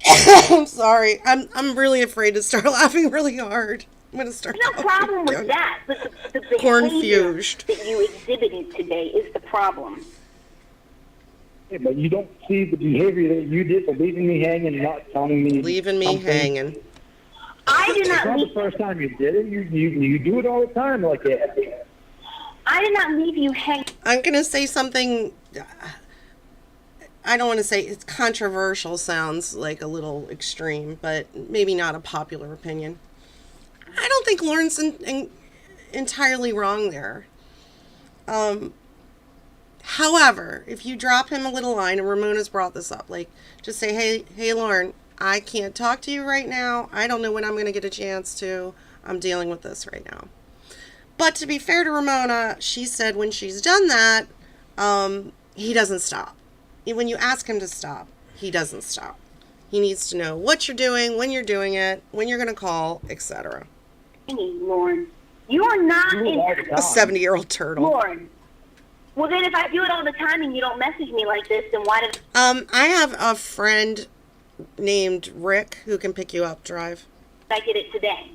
I'm sorry. I'm really afraid to start laughing really hard. I'm going to start. No problem with that, but the behavior Cornfused that you exhibited today is the problem. Yeah, but you don't see the behavior that you did for leaving me hanging and not telling me. Leaving me hanging. I did not leave. It's not the first time you did it. You do it all the time like that. I did not leave you hanging. I'm going to say something... I don't want to say it's controversial, sounds like a little extreme, but maybe not a popular opinion. I don't think Lorne's entirely wrong there. However, if you drop him a little line, and Ramona's brought this up, like, just say, hey, Lorne, I can't talk to you right now. I don't know when I'm going to get a chance to. I'm dealing with this right now. But to be fair to Ramona, she said when she's done that, he doesn't stop. When you ask him to stop, he doesn't stop. He needs to know what you're doing, when you're doing it, when you're going to call, etc. Lorne, you are not a 70-year-old turtle. Lorne, well then if I do it all the time and you don't message me like this, then why did... I have a friend named Rick who can pick you up, drive. I did it today.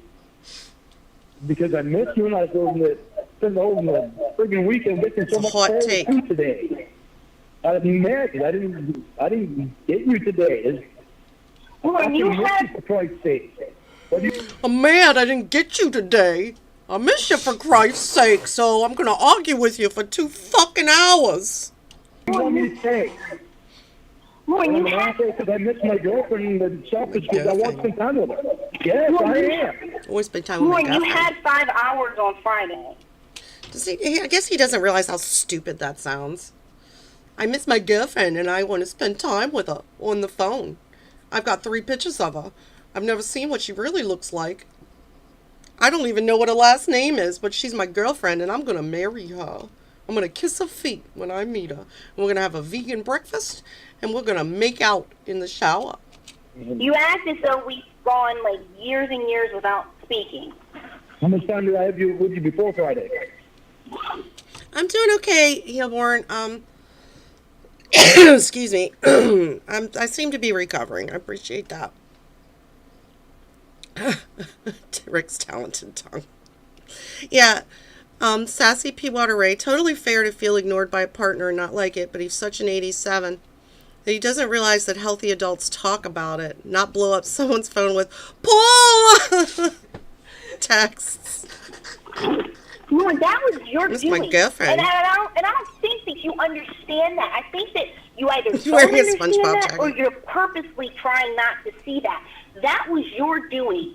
Because I miss you and I was going to spend the whole friggin' weekend with you so much hot take today. I didn't get you today. Lorne, you had... For Christ's sake. I'm mad I didn't get you today. I miss you for Christ's sake, so I'm going to argue with you for 2 fucking hours. What do you want me to say? Lorne, you had... Because I miss my girlfriend and selfish because I want to spend time with her. Yes, I am. Always spend time with my girlfriend. Lorne, you had 5 hours on Friday. I guess he doesn't realize how stupid that sounds. I miss my girlfriend and I want to spend time with her on the phone. I've got 3 pictures of her. I've never seen what she really looks like. I don't even know what her last name is, but she's my girlfriend and I'm going to marry her. I'm going to kiss her feet when I meet her. And we're going to have a vegan breakfast and we're going to make out in the shower. You act as though we've gone like years and years without speaking. How much time did I have with you before Friday? I'm doing okay, Heelborn. Excuse me. I seem to be recovering. I appreciate that. Rick's talented tongue. Yeah. Sassy P. Water Ray. Totally fair to feel ignored by a partner and not like it, but he's such an 87 that he doesn't realize that healthy adults talk about it, not blow up someone's phone with Paul texts. No, that was your That's doing. my girlfriend. And I don't think that you understand that. I think that you either don't wearing a understand SpongeBob that jacket. or you're purposely trying not to see that. That was your doing.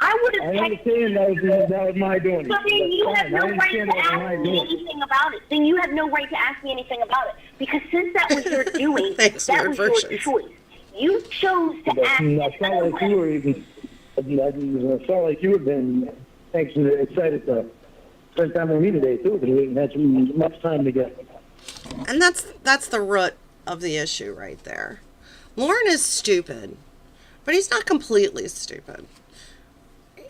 I would have I texted understand that was my doing. So then you That's have no fine. I right understand to that was ask my me doing. anything about it. Then you have no right to ask me anything about it. Because since that was your doing, Thanks, that weird was your versions. choice. You chose to act. That's not like you were even. It's not like you have been excited to spend time with me today too, because we haven't had much time together. And that's the root of the issue right there. Lorne is stupid, but he's not completely stupid.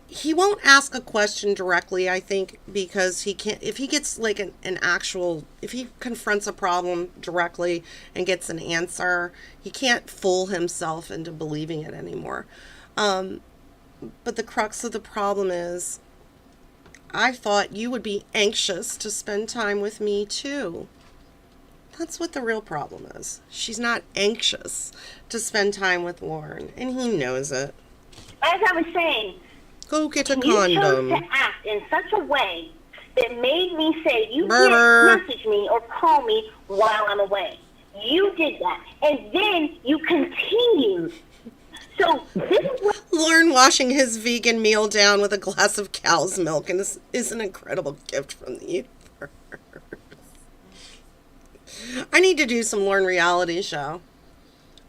He won't ask a question directly, I think, because he can't. If he gets like an actual, if he confronts a problem directly and gets an answer, he can't fool himself into believing it anymore. But the crux of the problem is, I thought you would be anxious to spend time with me too. That's what the real problem is. She's not anxious to spend time with Lorne, and he knows it. As I was saying, Go get a you chose condom. to act in such a way that made me say you Murder. can't message me or call me while I'm away. You did that. And then you continued. So this is what Lorne washing his vegan meal down with a glass of cow's milk, and this is an incredible gift from the universe. I need to do some Lorne reality show.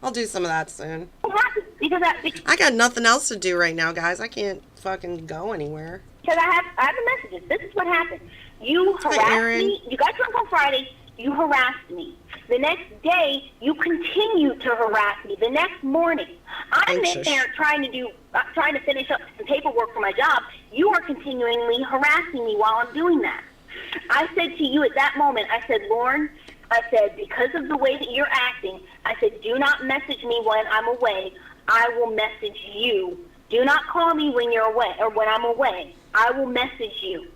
I'll do some of that soon. happened. Because I got nothing else to do right now, guys. I can't fucking go anywhere. I have the messages. This is what happened. You Hi, harassed Aaron. me. You got drunk on Friday. You harassed me. The next day, you continued to harass me. The next morning, I'm in Anxious. there trying to finish up some paperwork for my job. You are continually harassing me while I'm doing that. I said to you at that moment, I said, Lorne, I said, because of the way that you're acting, I said, do not message me when I'm away. I will message you. Do not call me when you're away or when I'm away. I will message you.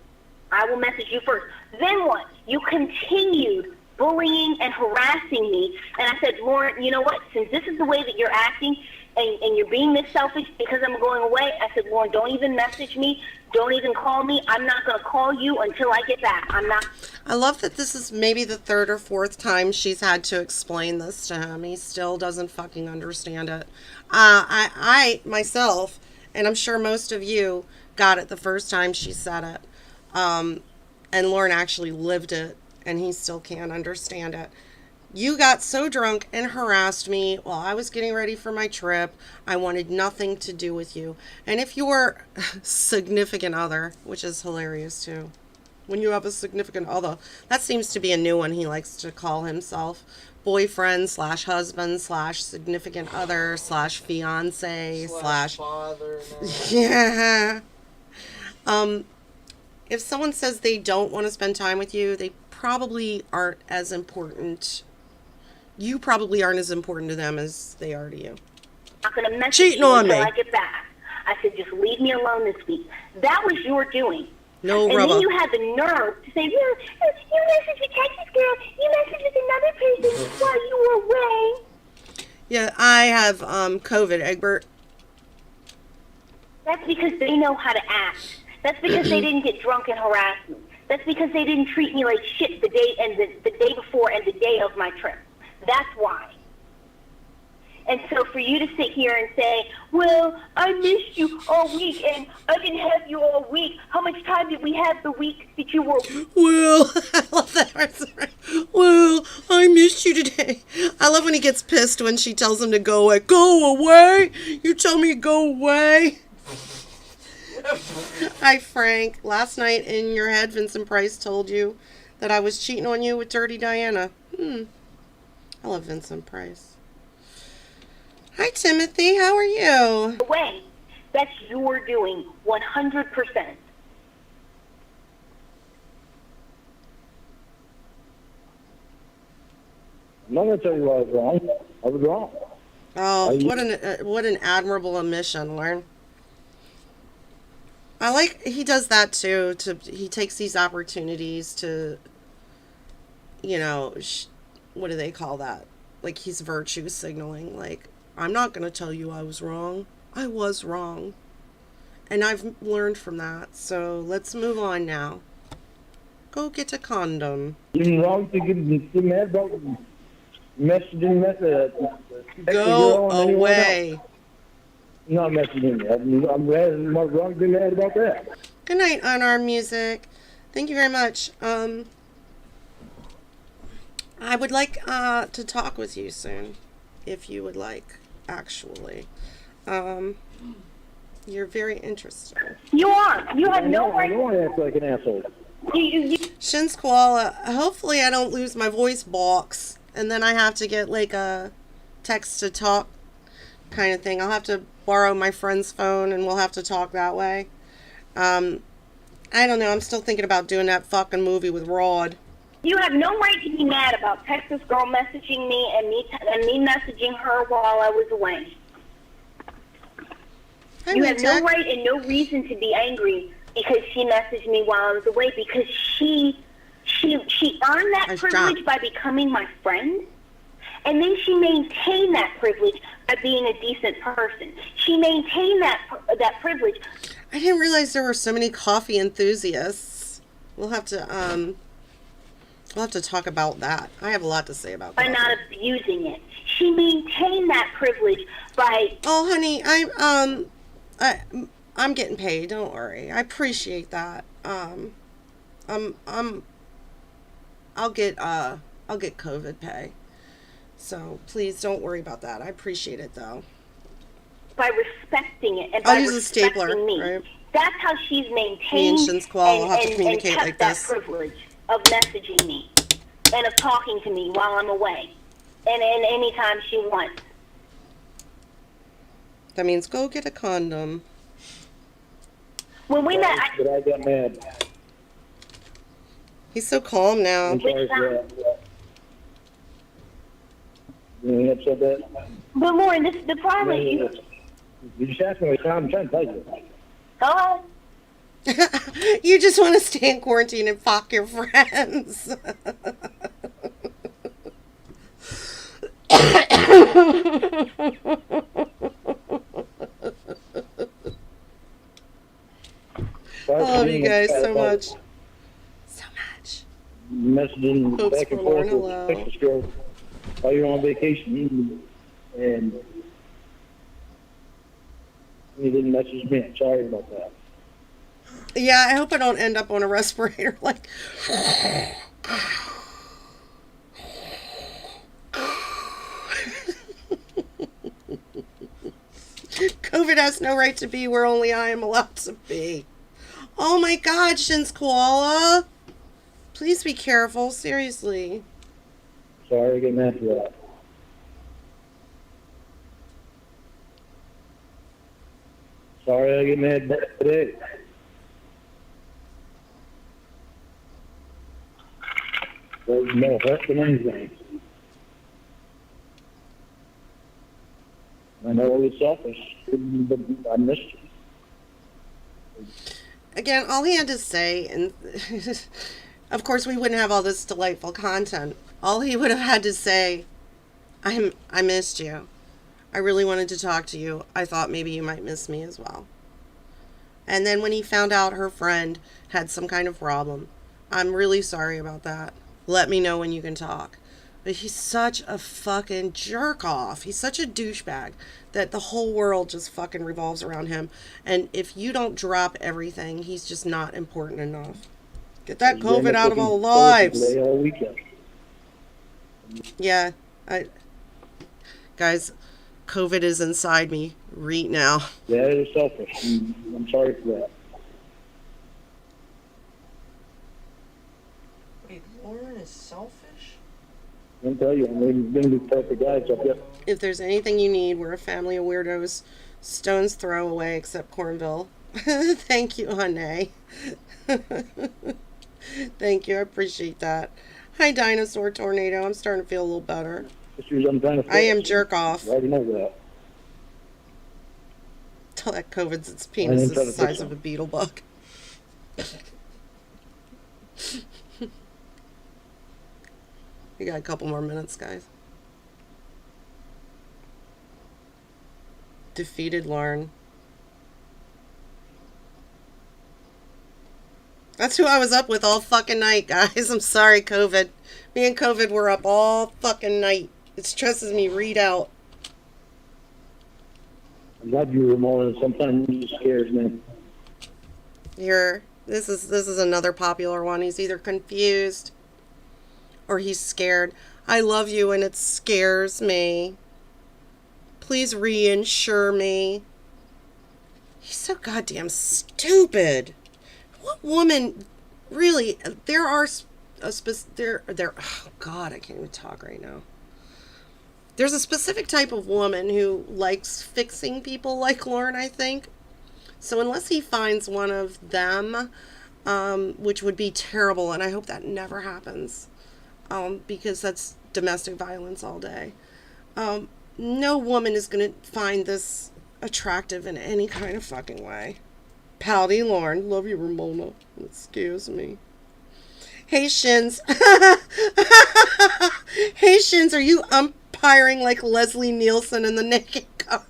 I will message you first. Then what? You continued bullying and harassing me. And I said, Lauren, you know what? Since this is the way that you're acting and you're being this selfish because I'm going away, I said, Lauren, don't even message me. Don't even call me. I'm not going to call you until I get back. I'm not. I love that this is maybe the third or fourth time she's had to explain this to him. He still doesn't fucking understand it. I myself, and I'm sure most of you got it the first time she said it. And Lorne actually lived it, and he still can't understand it. You got so drunk and harassed me while I was getting ready for my trip. I wanted nothing to do with you. And if your significant other, which is hilarious too, when you have a significant other, that seems to be a new one he likes to call himself. Boyfriend / husband / significant other / fiance / father. yeah. If someone says they don't want to spend time with you, they probably aren't as important. You probably aren't as important to them as they are to you. I'm not going to message Cheating you on until me. I get back. I said, just leave me alone this week. That was your doing. No and rubber. then you had the nerve to say, well, you messaged with Texas girl, you messaged with another person while you were away. Yeah, I have COVID, Egbert. That's because they know how to act. That's because they didn't get drunk and harass me. That's because they didn't treat me like shit the day and the day before and the day of my trip. That's why. And so for you to sit here and say, well, I missed you all week and I didn't have you all week. How much time did we have the week that you were? Well, I love that. Well, I missed you today. I love when he gets pissed when she tells him to go away. Go away? You tell me to go away? Hi, Frank. Last night in your head, Vincent Price told you that I was cheating on you with Dirty Diana. I love Vincent Price. Hi, Timothy. How are you? Away. That's your doing, 100%. I'm not going to tell you I was wrong. I was wrong. Oh, what an admirable omission, Lorne. I like he does that too. He takes these opportunities to, you know, what do they call that? Like he's virtue signaling. Like, I'm not going to tell you I was wrong. I was wrong. And I've learned from that. So let's move on now. Go get a condom. You're wrong to get mad about messaging Go away. not messaging me. I'm glad I'm wrong to be mad about that. Good night, Unarmed Music. Thank you very much. I would like to talk with you soon, if you would like, actually. You're very interesting. You are. You have no I right. know I act like an asshole. You, Shins Koala, hopefully I don't lose my voice box, and then I have to get like a text to talk kind of thing. I'll have to borrow my friend's phone and we'll have to talk that way. I don't know. I'm still thinking about doing that fucking movie with Rod. you have no right to be mad about Texas girl messaging me and me messaging her while I was away. You have no right and no reason to be angry because she messaged me while I was away, because she earned that privilege by becoming my friend, and then she maintained that privilege by being a decent person. She maintained that privilege. I didn't realize there were so many coffee enthusiasts. We'll have to talk about that. I have a lot to say about that. By not abusing it. She maintained that privilege by... Oh, honey, I'm getting paid. Don't worry. I appreciate that. I'll get COVID pay. So please don't worry about that. I appreciate it though. By respecting it and by use a stapler, respecting me. right? That's how she's maintained Me and Shins Koala will have to communicate kept like that this. privilege of messaging me and of talking to me while I'm away and anytime she wants. That means go get a condom. When we met, But I got mad. He's so calm now. I'm sorry for that. You upset that? but Lorne, the problem is You just asked me, I'm trying to tell you. hello? You just want to stay in quarantine and fuck your friends. I love you guys so much. So much. Messaging Hopes back and for forth Lorne, with Texas girl while you're on vacation, and you didn't message me. I'm sorry about that. Yeah, I hope I don't end up on a respirator like... COVID has no right to be where only I am allowed to be. Oh my god, Shins Koala. Please be careful, seriously. Sorry, I get mad for that. Sorry, I get mad today. There's no hurt than anything. I know it was selfish, but I missed you. Again, all he had to say, and of course we wouldn't have all this delightful content. All he would have had to say, I missed you. I really wanted to talk to you. I thought maybe you might miss me as well. And then when he found out her friend had some kind of problem, I'm really sorry about that. Let me know when you can talk. But he's such a fucking jerk off. He's such a douchebag that the whole world just fucking revolves around him. And if you don't drop everything, he's just not important enough. Get that COVID out of our lives. All weekend. Yeah, guys, COVID is inside me right now. Yeah, it is selfish. I'm sorry for that. Wait, Lorne is selfish? I'll tell you, I'm going to be perfect guys up there. If there's anything you need, we're a family of weirdos. Stone's throw away, except Cornville. Thank you, honey. Thank you, I appreciate that. Hi, Dinosaur Tornado. I'm starting to feel a little better. I am jerk off. I already know that. Till that COVID's its penis is the size of a beetle bug. We got a couple more minutes, guys. Defeated Lorne. That's who I was up with all fucking night, guys. I'm sorry, COVID. Me and COVID were up all fucking night. It stresses me read out. I love you, Ramona. Sometimes you scares me. Here, this is another popular one. He's either confused or he's scared. I love you and it scares me. Please reinsure me. He's so goddamn stupid. What woman, really? There are oh God, I can't even talk right now. There's a specific type of woman who likes fixing people like Lorne, I think. So unless he finds one of them, which would be terrible, and I hope that never happens, because that's domestic violence all day. No woman is going to find this attractive in any kind of fucking way. Pouty Lorne, love you, Ramona. Excuse me. Hey, Shins. Hey, Shins, are you umpiring like Leslie Nielsen in The Naked Gun?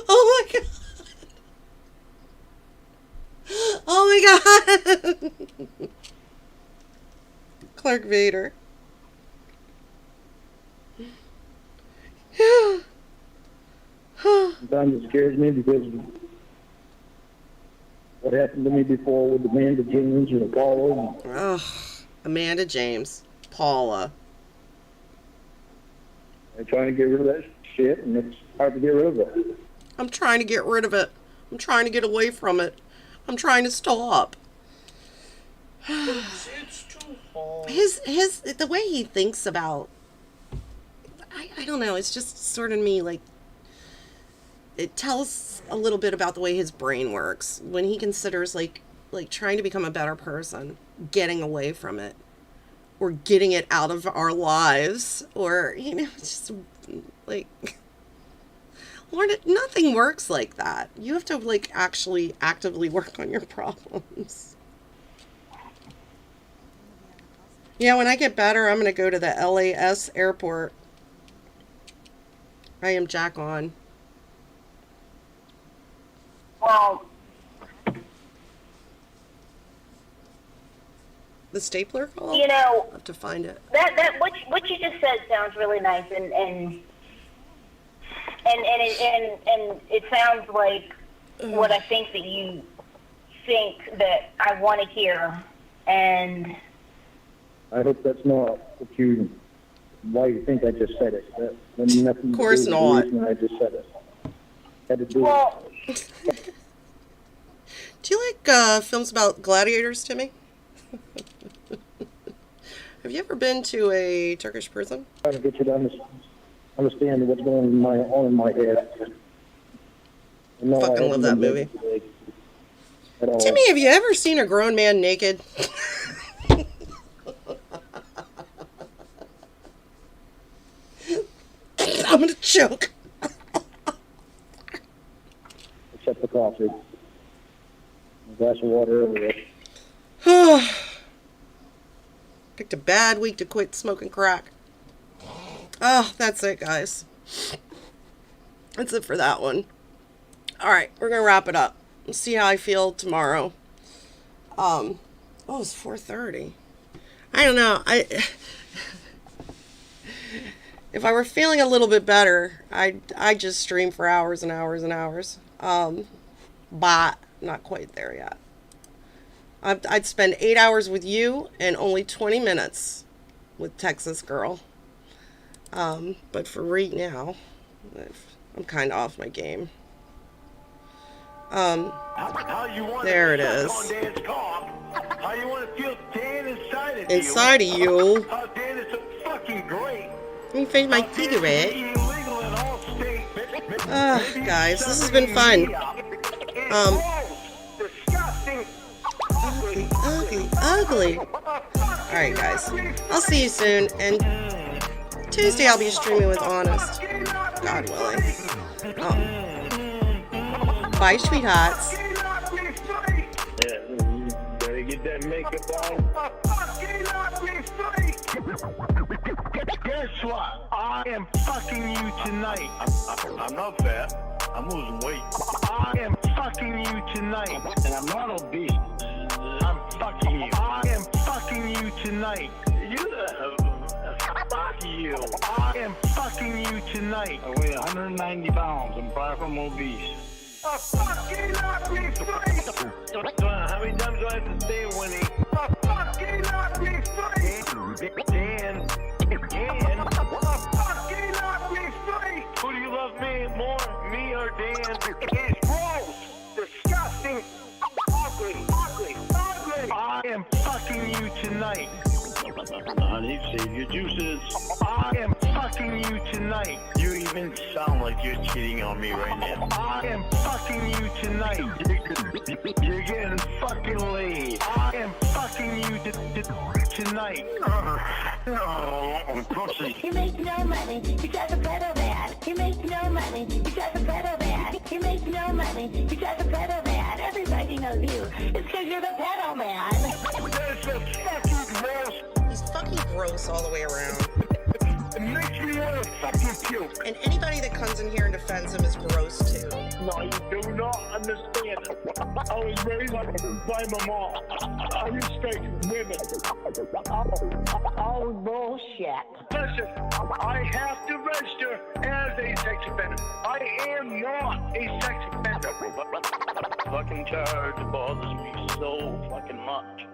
Oh my God. Oh my God. Clark Vader. Sometimes it scares me because what happened to me before with Amanda James and Apollo. Ugh, Amanda James, Paula. I'm trying to get rid of that shit, and it's hard to get rid of it. I'm trying to get rid of it. I'm trying to get away from it. I'm trying to stop. It's too hard. The way he thinks about, I don't know, it's just sort of me, like, it tells a little bit about the way his brain works when he considers like trying to become a better person, getting away from it, or getting it out of our lives, or, you know, just like, Lord, nothing works like that. You have to like actually actively work on your problems. Yeah, when I get better, I'm going to go to the LAS airport. I am Jack on. Well, The stapler call? you know, I'll have to find it. that what you just said sounds really nice, and it sounds like what I think that you think that I want to hear, and I hope that's not why you think I just said it. That nothing Of course to do with the not. reason I just said it. Had to do well, Do you like films about gladiators, Timmy? Have you ever been to a Turkish prison? trying to get you to understand what's going on in my head. No, I Fucking love haven't that been movie. today at all. Timmy, have you ever seen a grown man naked? I'm gonna choke. Except for coffee. A glass of water everywhere. Picked a bad week to quit smoking crack. Oh, that's it, guys. That's it for that one. Alright, we're gonna wrap it up. We'll see how I feel tomorrow. Oh, it's 4:30. I don't know. If I were feeling a little bit better, I'd just stream for hours and hours and hours. But not quite there yet. I'd spend 8 hours with you and only 20 minutes with Texas Girl. But for right now, I'm kind of off my game. There it is. How you want to feel tan inside of Inside of you. How tan is so fucking great. Let me finish my cigarette. Illegal in all states. Guys, this has been fun. Disgusting. Ugly. Alright, guys. I'll see you soon. And Tuesday I'll be streaming with Honest. God willing. Bye, sweethearts. Yeah, you better get that makeup on. Guess what? I am fucking you tonight. I'm not fat. I'm losing weight. I am fucking you tonight. And I'm not obese. I'm fucking fucking you. I am fucking you tonight. Fuck you. I am fucking you tonight. I weigh 190 pounds. I'm far from obese. A fucking ugly face! How many times do I have to say, Winnie? A fucking ugly face! Dan. A fucking ugly face! Who do you love more, me or Dan? It's gross, disgusting, ugly. I am fucking you tonight. Honey, save your juices. I am fucking you tonight. You even sound like you're cheating on me right now. I am fucking you tonight. You're getting fucking laid. I am fucking you tonight. Pussy. You make no money, you drive a pedal van. You make no money, you drive a pedal van. You make no money, you drive a pedal van. Everybody knows you. It's because you're the pedal man. That's a fucking gross. He's fucking gross all the way around. It makes me want to fucking puke. And anybody that comes in here and defends him is gross too. No, you do not understand. I was raised by my mom. I respect women. Oh, bullshit. Listen, I have to register as a sex offender. I am not a sex offender. Fucking charge bothers me so fucking much.